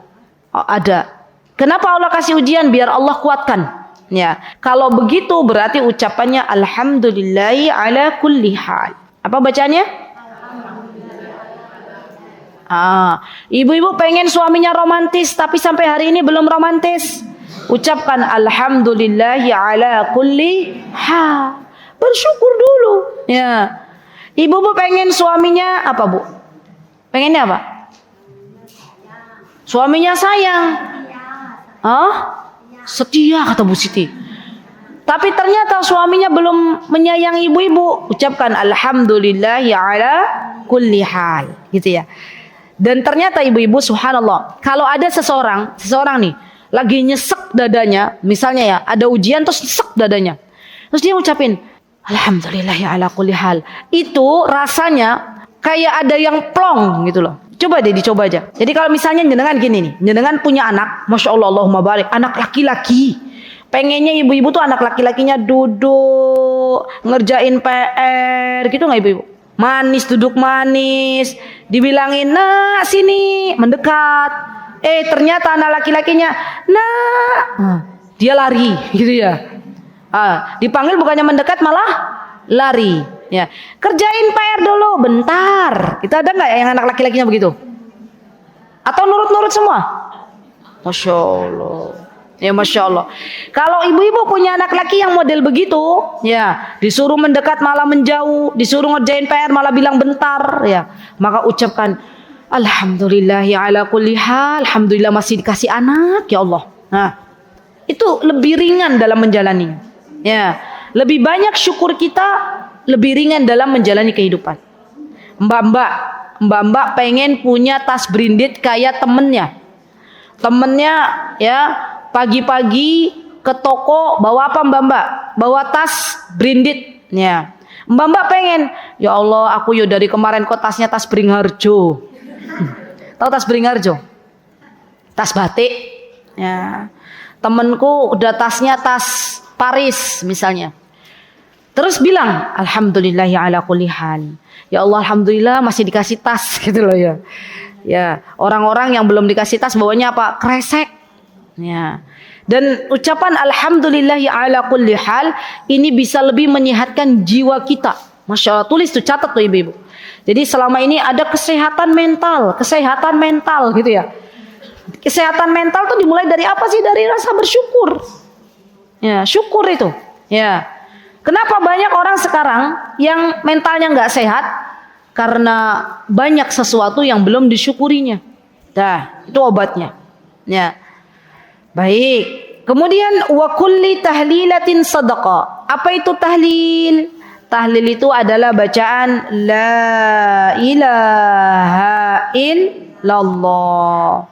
C: Oh, ada. Kenapa Allah kasih ujian? Biar Allah kuatkan. Ya, kalau begitu berarti ucapannya Alhamdulillahi ala kulli hal. Apa bacanya? Ibu-ibu pengen suaminya romantis tapi sampai hari ini belum romantis. Ucapkan Alhamdulillahi ala kulli hal. Bersyukur dulu. Ya. Ibu pengen suaminya apa, Bu? Pengennya apa? Suaminya sayang. Setia kata Bu Siti. Tapi ternyata suaminya belum menyayangi ibu-ibu. Ucapkan Alhamdulillahi ala kulli hal. Gitu ya. Dan ternyata ibu-ibu subhanallah, kalau ada seseorang nih lagi nyesek dadanya, misalnya ya, ada ujian terus nyesek dadanya. Terus dia ucapin Alhamdulillahi ala kulli hal. Itu rasanya kayak ada yang plong gitu loh. Coba deh dicoba aja. Jadi kalau misalnya jenengan gini nih, jenengan punya anak, Masya Allah, Allahumma barik, anak laki-laki. Pengennya ibu-ibu tuh anak laki-lakinya duduk ngerjain PR gitu nggak ibu-ibu? Manis, duduk manis, dibilangin nak sini, mendekat. Ternyata anak laki-lakinya nak, dia lari gitu ya. Dipanggil bukannya mendekat malah lari. Ya, kerjain PR dulu bentar. Itu ada nggak yang anak laki-lakinya begitu? Atau nurut-nurut semua? Masya Allah. Ya Masya Allah. Kalau ibu-ibu punya anak laki yang model begitu, ya disuruh mendekat malah menjauh, disuruh ngerjain PR malah bilang bentar, ya maka ucapkan Alhamdulillahi ala kulli hal. Alhamdulillah masih dikasih anak, ya Allah. Nah, itu lebih ringan dalam menjalaninya. Ya, lebih banyak syukur kita, lebih ringan dalam menjalani kehidupan. Mbak-mbak pengen punya tas branded kayak temennya ya. Pagi-pagi ke toko, bawa apa Mbak? Bawa tas branded. Ya. Mbak pengen, ya Allah, aku yo dari kemarin kok tasnya tas Beringharjo. Tahu tas Beringharjo? Tas batik. Ya. Temenku udah tasnya tas Paris misalnya. Terus bilang, alhamdulillahi ala kulli hal. Ya Allah, alhamdulillah masih dikasih tas gitu loh ya. Ya, orang-orang yang belum dikasih tas bawanya apa? Kresek. Ya. Dan ucapan alhamdulillahi ala kulli hal ini bisa lebih menyehatkan jiwa kita. Masya Allah, tulis tuh, catat tuh ibu-ibu. Jadi selama ini ada kesehatan mental gitu ya. Kesehatan mental tuh dimulai dari apa sih? Dari rasa bersyukur. Ya, syukur itu. Ya. Kenapa banyak orang sekarang yang mentalnya nggak sehat? Karena banyak sesuatu yang belum disyukurinya. Dah, itu obatnya. Ya. Baik. Kemudian wa kulli tahlilatin sadaqah. Apa itu tahlil? Tahlil itu adalah bacaan la ilaha illallah.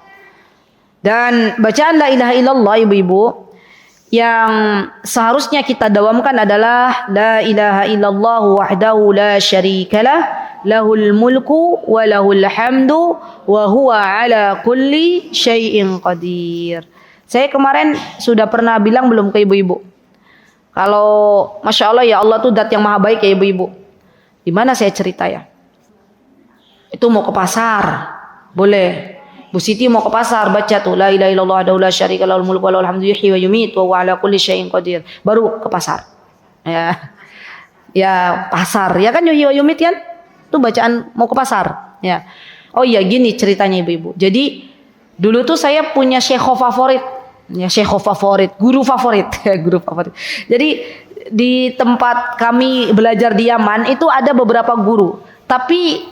C: Dan bacaan la ilaha illallah ibu-ibu yang seharusnya kita dawamkan adalah la ilaha illallah wahdahu la syarikalah lahul mulku wa lahul hamdu wa huwa ala kulli syai'in qadir. Saya kemarin sudah pernah bilang belum ke ibu-ibu, kalau Masya Allah ya Allah tuh dat yang maha baik ya ibu-ibu. Di mana saya cerita ya, itu mau ke pasar boleh, Bu Siti mau ke pasar baca tuh la ilaha illallah wahdahu la syarikalah lahul mulku wa lahul hamdu yuhyi wa yumiit wa huwa ala kulli syai'in qadir. Baru ke pasar. Ya pasar. Ya kan yuhyi wa yumiit kan? Itu bacaan mau ke pasar. Ya. Oh iya gini ceritanya ibu-ibu. Jadi dulu tuh saya punya syekh favorit. Ya syekh favorit, guru favorit, guru favorit. Jadi di tempat kami belajar di Yaman itu ada beberapa guru. Tapi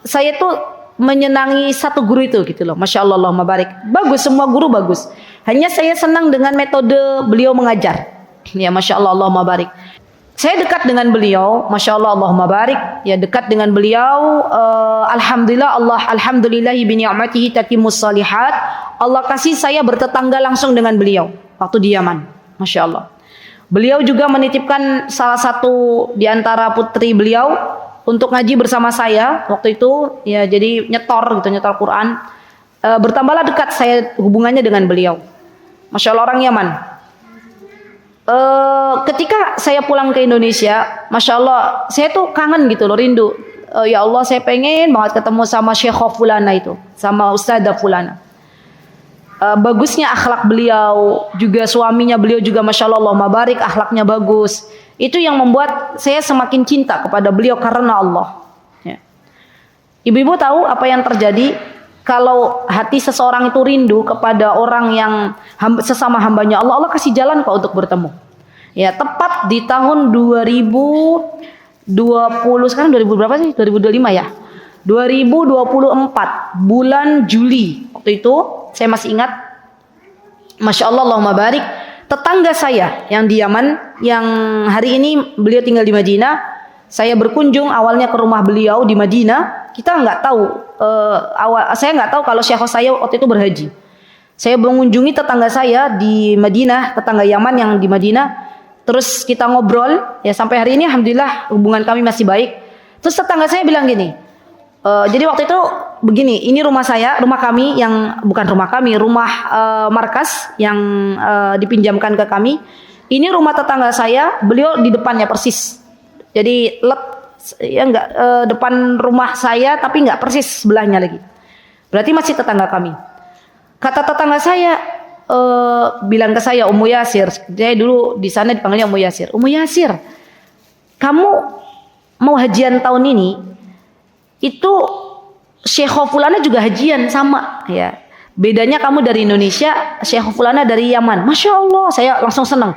C: saya tuh menyenangi satu guru itu gitu loh. Masya Allah, Allahumma barik. Bagus, semua guru bagus. Hanya saya senang dengan metode beliau mengajar. Ya Masya Allah, Allahumma barik. Saya dekat dengan beliau, Masya Allah, Allahumma barik. Ya dekat dengan beliau. Alhamdulillah, alhamdulillahi bi ni'matihi tatimmus salihat. Allah kasih saya bertetangga langsung dengan beliau waktu di Yaman. Masya Allah. Beliau juga menitipkan salah satu di antara putri beliau untuk ngaji bersama saya waktu itu, ya jadi nyetor Quran. Bertambahlah dekat saya hubungannya dengan beliau. Masya Allah, orang Yaman. Ketika saya pulang ke Indonesia, Masya Allah, saya tuh kangen gitu loh, rindu. Ya Allah, saya pengen banget ketemu sama Syekh Fulana itu, sama Ustadzah Fulana. Bagusnya akhlak beliau, juga suaminya beliau juga Masya Allah, Allahumma barik, akhlaknya bagus. Itu yang membuat saya semakin cinta kepada beliau karena Allah. Ya. Ibu-ibu tahu apa yang terjadi kalau hati seseorang itu rindu kepada orang yang sesama hambanya Allah, Allah kasih jalan kok untuk bertemu. Ya, tepat di tahun 2020, sekarang 2000 berapa sih? 2025 ya? 2024 bulan Juli. Waktu itu saya masih ingat, Masya Allah, Allahumma barik. Tetangga saya yang di Yaman, yang hari ini beliau tinggal di Madinah, saya berkunjung awalnya ke rumah beliau di Madinah. Kita nggak tahu, saya nggak tahu kalau syekh saya waktu itu berhaji. Saya mengunjungi tetangga saya di Madinah, tetangga Yaman yang di Madinah. Terus kita ngobrol, ya sampai hari ini alhamdulillah hubungan kami masih baik. Terus tetangga saya bilang gini, jadi waktu itu begini, ini rumah saya, rumah kami yang bukan rumah kami, rumah markas yang dipinjamkan ke kami. Ini rumah tetangga saya, beliau di depannya persis. Jadi ya enggak depan rumah saya tapi enggak persis sebelahnya lagi. Berarti masih tetangga kami. Kata tetangga saya bilang ke saya, Ummu Yasir, saya dulu di sana dipanggilnya Ummu Yasir. Ummu Yasir, kamu mau hajian tahun ini? Itu Syekh Fulana juga hajian sama ya. Bedanya kamu dari Indonesia, Syekh Fulana dari Yaman. Masya Allah, saya langsung senang.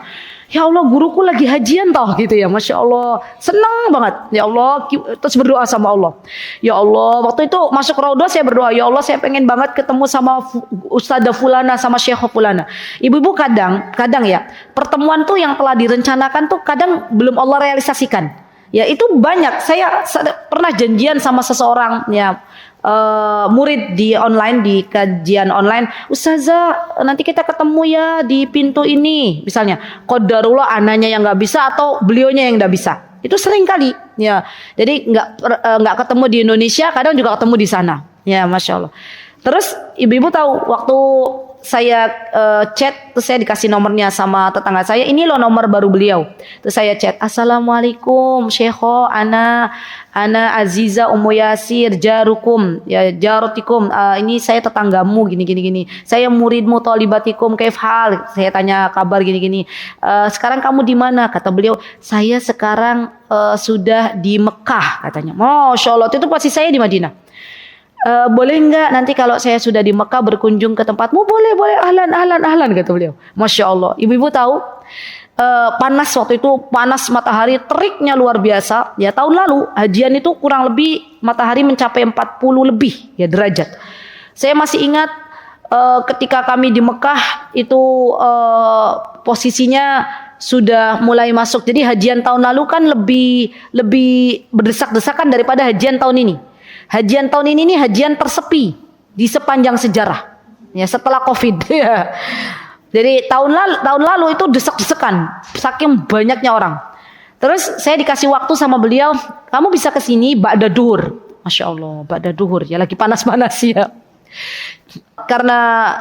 C: Ya Allah, guruku lagi hajian tau gitu ya. Masya Allah, senang banget. Ya Allah, terus berdoa sama Allah. Ya Allah, waktu itu masuk raudhah saya berdoa. Ya Allah, saya pengen banget ketemu sama Ustadzah Fulana, sama Syekh Fulana. Ibu-ibu kadang ya, pertemuan tuh yang telah direncanakan tuh kadang belum Allah realisasikan. Ya itu banyak. Saya pernah janjian sama seseorang ya, murid di online, di kajian online, Ustazah nanti kita ketemu ya di pintu ini misalnya, qadarullah ananya yang nggak bisa atau beliaunya yang nggak bisa, itu sering kali ya. Jadi nggak ketemu di Indonesia, kadang juga ketemu di sana ya, Masya Allah. Terus ibu-ibu tahu waktu saya chat, terus saya dikasih nomornya sama tetangga saya, ini loh nomor baru beliau. Terus saya chat, Assalamualaikum Syekho, ana Aziza Ummu Yasir jarukum ya jarotikum, ini saya tetanggamu gini. Saya muridmu tolibatikum kaif hal. Saya tanya kabar gini. Sekarang kamu di mana? Kata beliau, saya sekarang sudah di Mekah katanya. Masya Allah, itu pasti saya di Madinah. Boleh enggak nanti kalau saya sudah di Mekah berkunjung ke tempatmu? Boleh, ahlan kata beliau. Masya Allah. Ibu-ibu tahu panas waktu itu, panas matahari teriknya luar biasa. Ya tahun lalu hajian itu kurang lebih matahari mencapai 40 lebih ya derajat. Saya masih ingat ketika kami di Mekah itu posisinya sudah mulai masuk. Jadi hajian tahun lalu kan lebih berdesak-desakan daripada hajian tahun ini. Hajian tahun ini nih hajian tersepi di sepanjang sejarah ya setelah Covid ya. Jadi tahun lalu itu desak-desakan saking banyaknya orang. Terus saya dikasih waktu sama beliau, kamu bisa ke sini ba'da duhur. Masya Allah, ba'da duhur ya, lagi panas-panas ya. Karena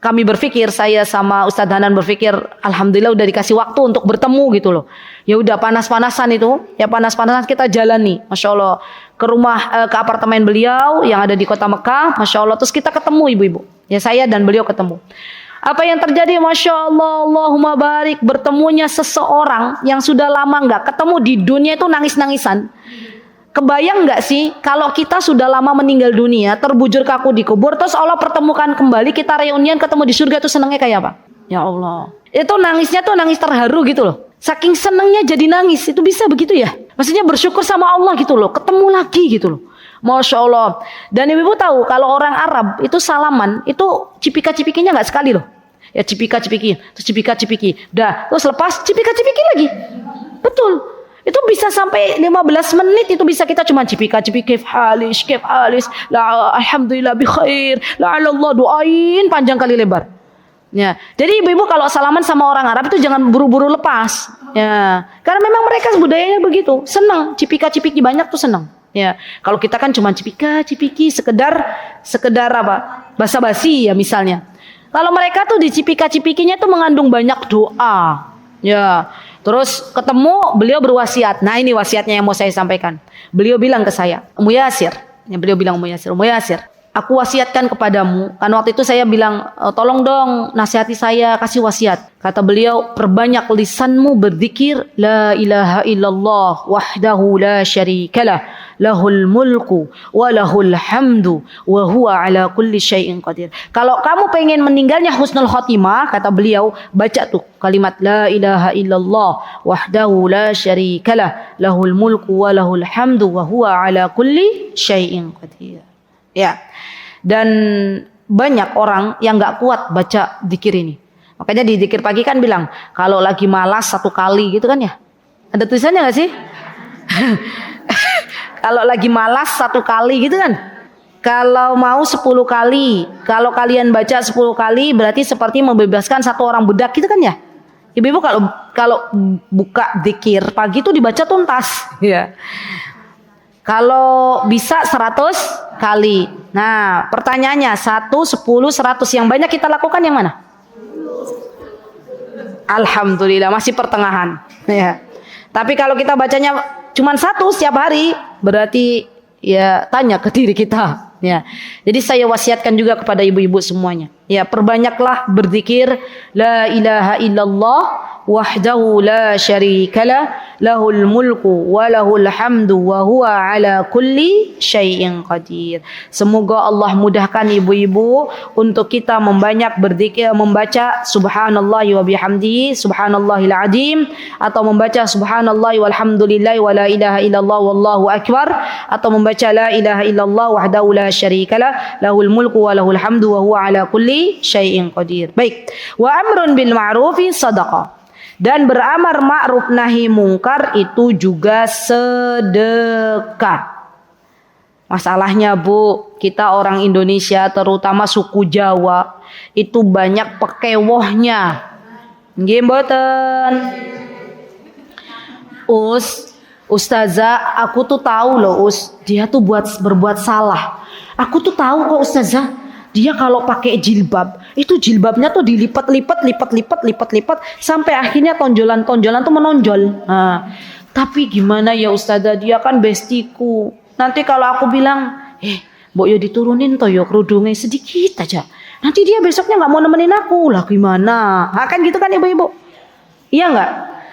C: kami berpikir, saya sama Ustadz Hanan berpikir, alhamdulillah udah dikasih waktu untuk bertemu gitu loh. Ya udah panas-panasan itu, ya panas-panasan kita jalani, Masya Allah, ke rumah, ke apartemen beliau yang ada di kota Mekah, Masya Allah. Terus kita ketemu ibu-ibu, ya saya dan beliau ketemu. Apa yang terjadi? Masya Allah, Allahumma barik, bertemunya seseorang yang sudah lama nggak ketemu di dunia itu nangis-nangisan. Kebayang nggak sih kalau kita sudah lama meninggal dunia, terbujur kaku di kubur, terus Allah pertemukan kembali, kita reunian ketemu di surga, itu senangnya kayak apa? Ya Allah, itu nangisnya tuh nangis terharu gitu loh. Saking senangnya jadi nangis, itu bisa begitu ya? Maksudnya bersyukur sama Allah gitu loh, ketemu lagi gitu loh. Masya Allah. Dan ibu tahu kalau orang Arab itu salaman, itu cipika-cipikinya nggak sekali loh. Ya cipika-cipiki, terus cipika-cipiki, dah, terus lepas cipika-cipiki lagi. Betul. Itu bisa sampai 15 menit, itu bisa kita cuma cipika-cipiki, kif halis, la alhamdulillah bi khair, la Allah, doain panjang kali lebar. Ya. Jadi ibu-ibu kalau salaman sama orang Arab itu jangan buru-buru lepas. Ya. Karena memang mereka budayanya begitu, senang cipika-cipiki banyak tuh senang. Ya. Kalau kita kan cuma cipika-cipiki sekedar apa? Basa-basi ya misalnya. Kalau mereka tuh di cipika-cipikinya tuh mengandung banyak doa. Ya. Terus ketemu, beliau berwasiat. Nah ini wasiatnya yang mau saya sampaikan. Beliau bilang ke saya, Ummu Yasir, beliau bilang Ummu Yasir, aku wasiatkan kepadamu. Kan waktu itu saya bilang, tolong dong nasihati saya, kasih wasiat. Kata beliau, perbanyak lisanmu berzikir la ilaha illallah wahdahu la syarikalah, lahul mulku wa lahul hamdu wa huwa ala kulli syai'in qadir. Kalau kamu pengen meninggalnya husnul khotimah, kata beliau, baca tuh kalimat la ilaha illallah wahdahu la syarikalah, lahul mulku wa lahul hamdu wa huwa ala kulli syai'in qadir. Ya. Dan banyak orang yang enggak kuat baca zikir ini. Makanya di zikir pagi kan bilang, kalau lagi malas 1 kali gitu kan ya. Ada tulisannya enggak sih? Kalau lagi malas 1 kali gitu kan. Kalau mau 10 kali. Kalau kalian baca 10 kali berarti seperti membebaskan 1 orang budak gitu kan ya. Ibu-ibu kalau buka zikir pagi itu dibaca tuntas ya. Kalau bisa 100 kali. Nah, pertanyaannya 1, 10, 100 yang banyak kita lakukan yang mana? Alhamdulillah masih pertengahan ya. Tapi kalau kita bacanya cuma 1 setiap hari, berarti ya tanya ke diri kita ya. Jadi saya wasiatkan juga kepada ibu-ibu semuanya. Ya, perbanyaklah berzikir la ilaha illallah wahdahu la syarikalah, lahul mulku wa lahul hamdu wa huwa ala kulli syai'in qadir. Semoga Allah mudahkan ibu-ibu untuk kita membanyak berzikir, membaca subhanallahi wa bihamdihi subhanallahil azim, atau membaca subhanallahi walhamdulillahi wa la ilaha illallah wallahu akbar, atau membaca la ilaha illallah wahdahu la syarikalah, lahul mulku wa lahul hamdu wa huwa ala kulli syai'in qadir. Baik. Wa amrun bil ma'rufi sadaqah. Dan beramar ma'ruf nahi mungkar itu juga sedekah. Masalahnya Bu, kita orang Indonesia terutama suku Jawa itu banyak pekewohnya. Nggih mboten? Ustazah, aku tuh tahu loh dia tuh berbuat salah. Aku tuh tahu kok Ustazah, dia kalau pakai jilbab, itu jilbabnya tuh dilipat-lipat sampai akhirnya tonjolan-tonjolan tuh menonjol. Nah, tapi gimana ya Ustazah, dia kan bestiku. Nanti kalau aku bilang, mbok yo diturunin toh yo kerudungnya sedikit aja. Nanti dia besoknya nggak mau nemenin aku lah, gimana? Nah, kan gitu kan ibu-ibu? Iya nggak?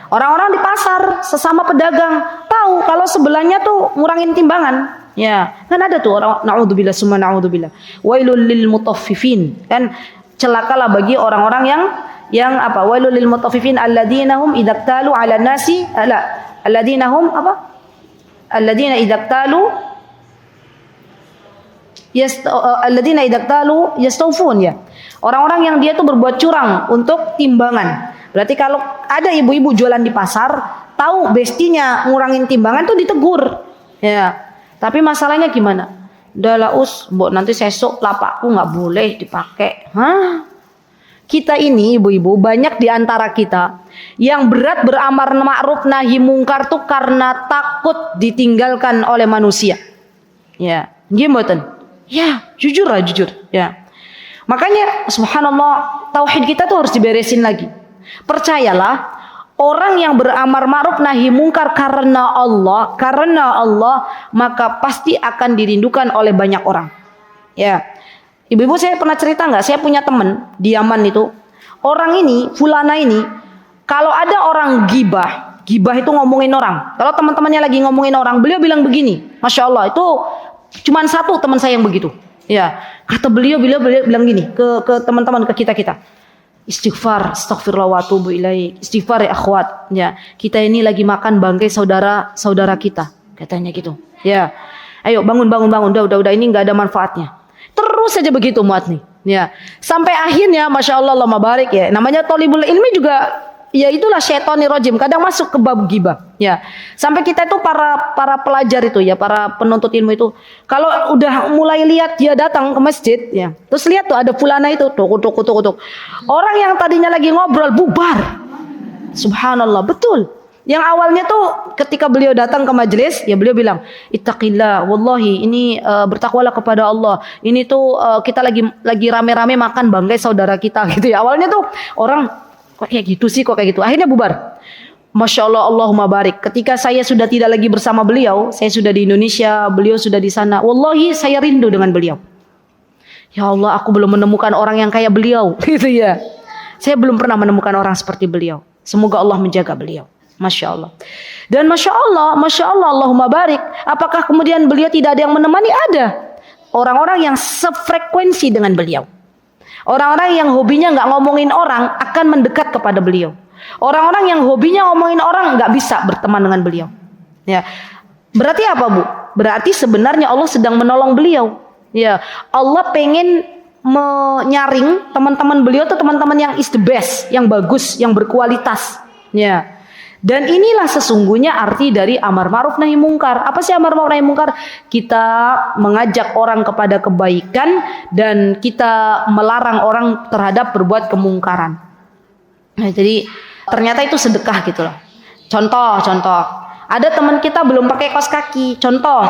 C: Orang-orang di pasar sesama pedagang tahu kalau sebelahnya tuh ngurangin timbangan. Ya, kan ada tuh orang, naudzubillah summa naudzubillah. Wailul lil mutaffifin. Kan celakalah bagi orang-orang yang apa? Wailul lil mutaffifin alladzina hum idza talu 'ala nasi alladzina hum apa? Alladzina idza talu alladzina idza talu yastawfun ya. Orang-orang yang dia tuh berbuat curang untuk timbangan. Berarti kalau ada ibu-ibu jualan di pasar, tahu bestinya ngurangin timbangan tuh ditegur. Ya. Tapi masalahnya gimana? Udah mbok nanti sesuk lapakku nggak boleh dipakai. Hah? Kita ini ibu-ibu banyak di antara kita yang berat beramar ma'ruf nahi mungkar tuh karena takut ditinggalkan oleh manusia. Ya, gimana? Ya, jujur. Ya. Makanya subhanallah, tauhid kita tuh harus diberesin lagi. Percayalah, orang yang beramar ma'ruf nahi mungkar karena Allah, maka pasti akan dirindukan oleh banyak orang. Ya, ibu-ibu saya pernah cerita nggak? Saya punya teman di Yaman itu. Orang ini, fulana ini, kalau ada orang gibah itu ngomongin orang. Kalau teman-temannya lagi ngomongin orang, beliau bilang begini, masya Allah, itu cuman satu teman saya yang begitu. Ya, kata beliau bilang gini ke teman-teman, ke kita. Istighfar, astaghfirullah wa atubu ilaih. Istighfar ya akhwat. Ya, kita ini lagi makan bangkai saudara kita, katanya gitu. Ya. Ayo bangun. Udah ini enggak ada manfaatnya. Terus saja begitu muat nih. Ya. Sampai akhirnya masya Allah Allahumma barik ya. Namanya thalibul ilmi juga ya itulah syaitonir rajim, kadang masuk ke bab gibah. Ya. Sampai kita itu para pelajar itu ya, para penuntut ilmu itu, kalau udah mulai lihat dia datang ke masjid ya, terus lihat tuh ada fulana itu tuk. Orang yang tadinya lagi ngobrol bubar. Subhanallah, betul. Yang awalnya tuh ketika beliau datang ke majelis, ya beliau bilang, "Ittaqillah, wallahi ini bertakwalah kepada Allah. Ini tuh kita lagi rame-rame makan bangkai saudara kita," gitu ya. Awalnya tuh orang kok kayak gitu. Akhirnya bubar. Masya Allah, Allahumma barik. Ketika saya sudah tidak lagi bersama beliau, saya sudah di Indonesia, beliau sudah di sana. Wallahi saya rindu dengan beliau. Ya Allah, aku belum menemukan orang yang kayak beliau, gitu ya. Saya belum pernah menemukan orang seperti beliau. Semoga Allah menjaga beliau. Masya Allah. Dan Masya Allah, Allahumma barik. Apakah kemudian beliau tidak ada yang menemani? Ada. Orang-orang yang sefrekuensi dengan beliau. Orang-orang yang hobinya nggak ngomongin orang akan mendekat kepada beliau. Orang-orang yang hobinya ngomongin orang nggak bisa berteman dengan beliau. Ya, berarti apa Bu? Berarti sebenarnya Allah sedang menolong beliau. Ya, Allah pengen menyaring teman-teman beliau tuh teman-teman yang is the best, yang bagus, yang berkualitas. Ya. Dan inilah sesungguhnya arti dari amar ma'ruf nahi mungkar. Apa sih amar ma'ruf nahi mungkar? Kita mengajak orang kepada kebaikan dan kita melarang orang terhadap berbuat kemungkaran. Nah, jadi ternyata itu sedekah gitu loh. Contoh. Ada teman kita belum pakai kaos kaki. Contoh.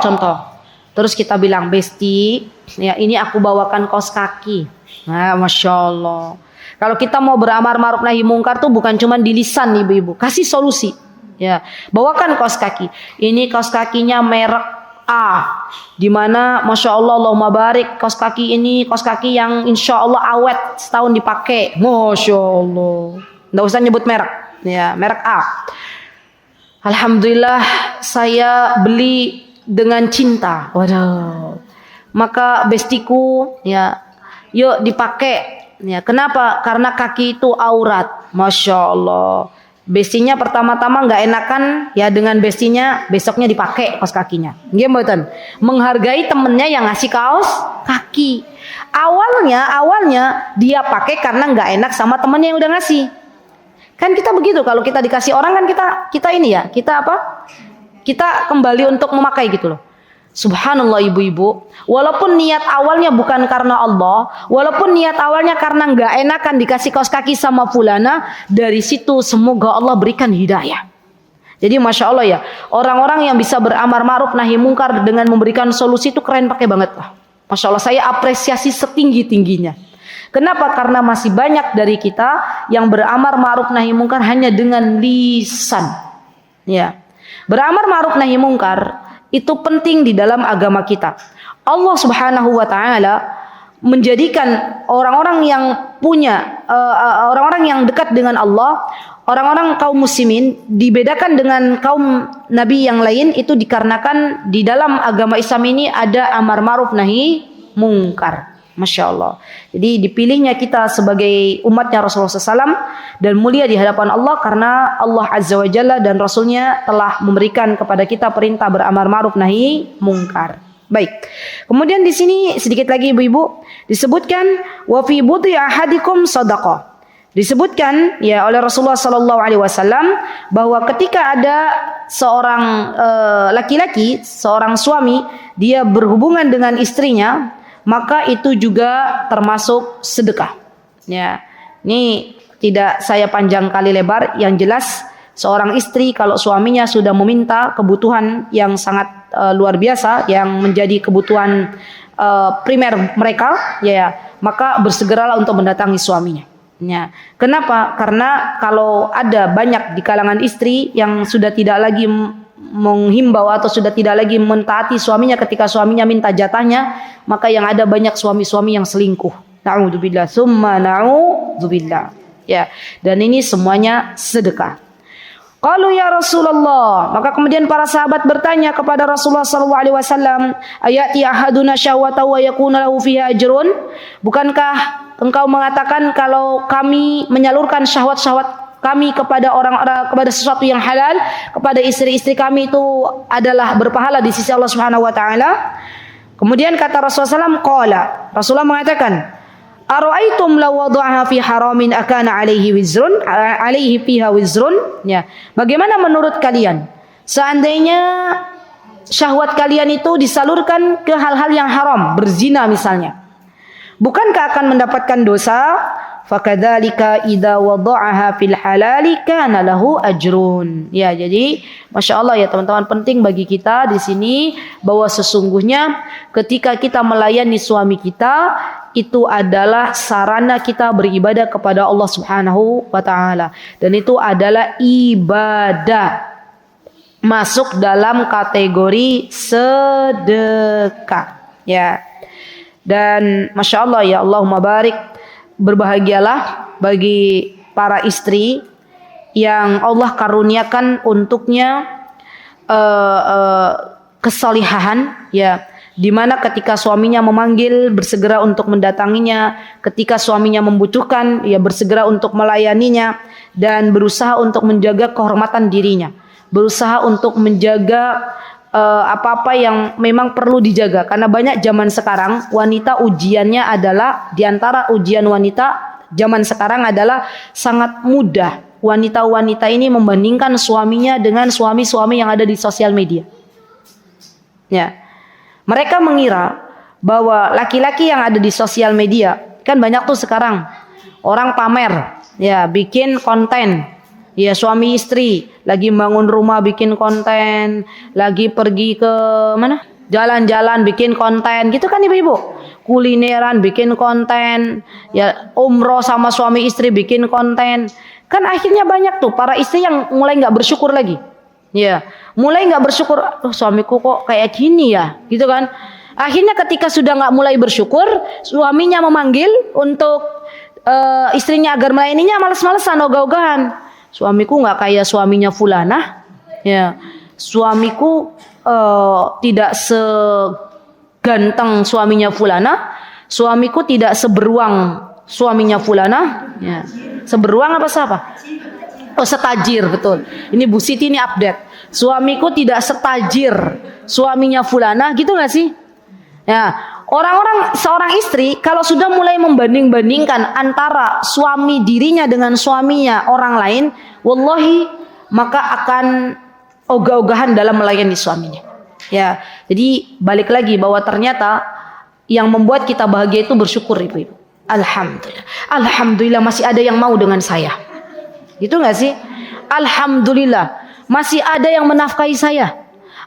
C: Terus kita bilang, "Besti, ya ini aku bawakan kaos kaki." Nah, Masya Allah. Kalau kita mau beramar ma'ruf nahi mungkar tuh bukan cuma di lisan ibu-ibu, kasih solusi. Ya, bawakan kaos kaki. Ini kaos kakinya merek A, di mana Masya Allah Allahumma barik, kaos kaki ini kaos kaki yang insya Allah awet setahun dipakai. Masya Allah. Nggak usah nyebut merek, ya merek A. Alhamdulillah saya beli dengan cinta. Waduh. Maka bestiku, ya, yuk dipakai. Ya, kenapa? Karena kaki itu aurat. Masya Allah. Bestinya pertama-tama nggak enakan ya dengan bestinya, besoknya dipakai kaos kakinya. Gimana? Menghargai temennya yang ngasih kaos kaki. Awalnya dia pakai karena nggak enak sama temennya yang udah ngasih. Kan kita begitu, kalau kita dikasih orang kan kita ini ya, kita kembali untuk memakai gitu loh. Subhanallah ibu-ibu, walaupun niat awalnya bukan karena Allah, walaupun niat awalnya karena nggak enakan dikasih kaos kaki sama fulana, dari situ semoga Allah berikan hidayah. Jadi Masya Allah ya, orang-orang yang bisa beramar ma'ruf nahi mungkar dengan memberikan solusi itu keren pakai banget lah. Masya Allah, saya apresiasi setinggi-tingginya. Kenapa? Karena masih banyak dari kita yang beramar ma'ruf nahi mungkar hanya dengan lisan. Ya, beramar ma'ruf nahi mungkar itu penting di dalam agama kita. Allah Subhanahu wa taala menjadikan orang-orang yang punya orang-orang yang dekat dengan Allah, orang-orang kaum muslimin dibedakan dengan kaum nabi yang lain itu dikarenakan di dalam agama Islam ini ada amar ma'ruf nahi mungkar. Masya Allah. Jadi dipilihnya kita sebagai umatnya Rasulullah SAW dan mulia di hadapan Allah karena Allah Azza wa Jalla dan Rasulnya telah memberikan kepada kita perintah beramar ma'ruf nahi mungkar. Baik. Kemudian di sini sedikit lagi ibu-ibu disebutkan wa fi budhi ahadikum shadaqah. Disebutkan ya oleh Rasulullah sallallahu alaihi wasallam bahwa ketika ada seorang laki-laki, seorang suami, dia berhubungan dengan istrinya, maka itu juga termasuk sedekah. Ya, ini tidak saya panjang kali lebar. Yang jelas seorang istri kalau suaminya sudah meminta kebutuhan yang sangat luar biasa, yang menjadi kebutuhan primer mereka, ya, maka bersegeralah untuk mendatangi suaminya. Ya, kenapa? Karena kalau ada banyak di kalangan istri yang sudah tidak lagi menghimbau atau sudah tidak lagi mentaati suaminya ketika suaminya minta jatahnya, maka yang ada banyak suami-suami yang selingkuh. Na'udzubillah, summa na'udzubillah. Ya, dan ini semuanya sedekah. Qalu ya Rasulullah, maka kemudian para sahabat bertanya kepada Rasulullah sallallahu alaihi wasallam, ayati ahaduna syahwata wa yakuna lahu fiha ajrun? Bukankah engkau mengatakan kalau kami menyalurkan syahwat-syahwat kami kepada orang-orang, kepada sesuatu yang halal, kepada istri-istri kami itu adalah berpahala di sisi Allah Subhanahu wa taala? Kemudian kata Rasulullah SAW, qala, Rasulullah mengatakan, ara'aitum law wada'aha fi haramin akana alaihi wizrun, alaihi fiha wizrun? Ya, bagaimana menurut kalian seandainya syahwat kalian itu disalurkan ke hal-hal yang haram, berzina misalnya, bukankah akan mendapatkan dosa? Fakadzalika idza wada'aha fil halali kana lahu ajrun. Ya, jadi Masya Allah ya teman-teman, penting bagi kita di sini bahwa sesungguhnya ketika kita melayani suami kita itu adalah sarana kita beribadah kepada Allah Subhanahu wa taala, dan itu adalah ibadah, masuk dalam kategori sedekah. Ya. Dan Masya Allah ya, Allahumma barik, berbahagialah bagi para istri yang Allah karuniakan untuknya kesalihahan, ya, dimana ketika suaminya memanggil bersegera untuk mendatanginya, ketika suaminya membutuhkan ya bersegera untuk melayaninya, dan berusaha untuk menjaga kehormatan dirinya, berusaha untuk menjaga apa-apa yang memang perlu dijaga. Karena banyak zaman sekarang wanita ujiannya adalah, diantara ujian wanita zaman sekarang adalah sangat mudah wanita-wanita ini membandingkan suaminya dengan suami-suami yang ada di sosial media. Ya, mereka mengira bahwa laki-laki yang ada di sosial media, kan banyak tuh sekarang orang pamer, ya, bikin konten. Ya, suami istri lagi bangun rumah bikin konten, lagi pergi ke mana? Jalan-jalan bikin konten, gitu kan ibu-ibu. Kulineran bikin konten, ya, umroh sama suami istri bikin konten. Kan akhirnya banyak tuh para istri yang mulai nggak bersyukur lagi. Ya, mulai nggak bersyukur, suamiku kok kayak gini ya, gitu kan. Akhirnya ketika sudah nggak mulai bersyukur, suaminya memanggil untuk istrinya agar melayaninya, males-malesan, ogah-ogahan. Suamiku nggak kayak suaminya fulanah, ya. Suamiku tidak seganteng suaminya fulanah. Suamiku tidak seberuang suaminya fulanah, ya. Seberuang apa siapa? Oh, setajir, betul. Ini Bu Siti ini update. Suamiku tidak setajir suaminya fulanah, gitu nggak sih? Ya, orang-orang, seorang istri kalau sudah mulai membanding-bandingkan antara suami dirinya dengan suaminya orang lain, wallahi maka akan ogah-ogahan dalam melayani suaminya. Ya, jadi balik lagi bahwa ternyata yang membuat kita bahagia itu bersyukur, ibu-ibu. Alhamdulillah. Alhamdulillah masih ada yang mau dengan saya. Gitu nggak sih? Alhamdulillah masih ada yang menafkahi saya.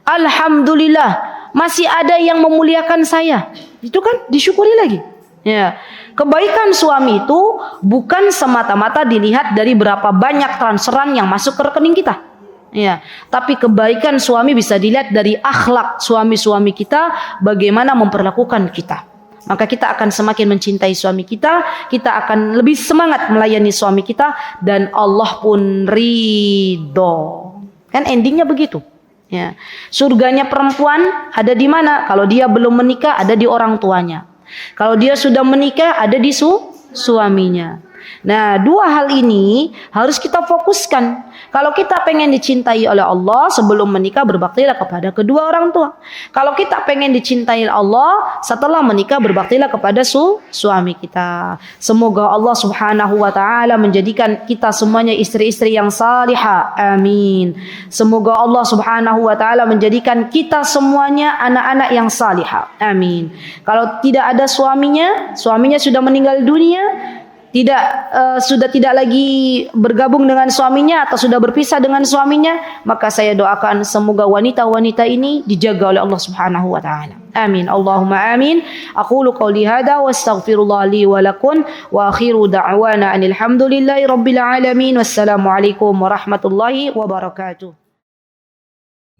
C: Alhamdulillah masih ada yang memuliakan saya. Itu kan disyukuri lagi. Ya, kebaikan suami itu bukan semata-mata dilihat dari berapa banyak transferan yang masuk ke rekening kita. Ya, tapi kebaikan suami bisa dilihat dari akhlak suami-suami kita, bagaimana memperlakukan kita. Maka kita akan semakin mencintai suami kita akan lebih semangat melayani suami kita, dan Allah pun ridho. Kan endingnya begitu. Ya. Surganya perempuan ada di mana? Kalau dia belum menikah, ada di orang tuanya. Kalau dia sudah menikah, ada di suaminya. Nah, dua hal ini harus kita fokuskan. Kalau kita pengen dicintai oleh Allah, sebelum menikah berbaktilah kepada kedua orang tua. Kalau kita pengen dicintai Allah, setelah menikah berbaktilah kepada suami kita. Semoga Allah Subhanahu wa taala menjadikan kita semuanya istri-istri yang salihah. Amin. Semoga Allah Subhanahu wa taala menjadikan kita semuanya anak-anak yang salihah. Amin. Kalau tidak ada suaminya sudah meninggal dunia, sudah tidak lagi bergabung dengan suaminya atau sudah berpisah dengan suaminya, maka saya doakan semoga wanita-wanita ini dijaga oleh Allah Subhanahu wa taala. Amin. Allahumma amin. Aqulu qouli hadza wa astaghfirullah li wa lakum wa akhiru da'wana anil hamdulillahi rabbil alamin. Wassalamualaikum warahmatullahi wabarakatuh.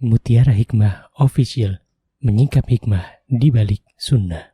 A: Mutiara Hikmah Official, menyingkap hikmah di balik sunnah.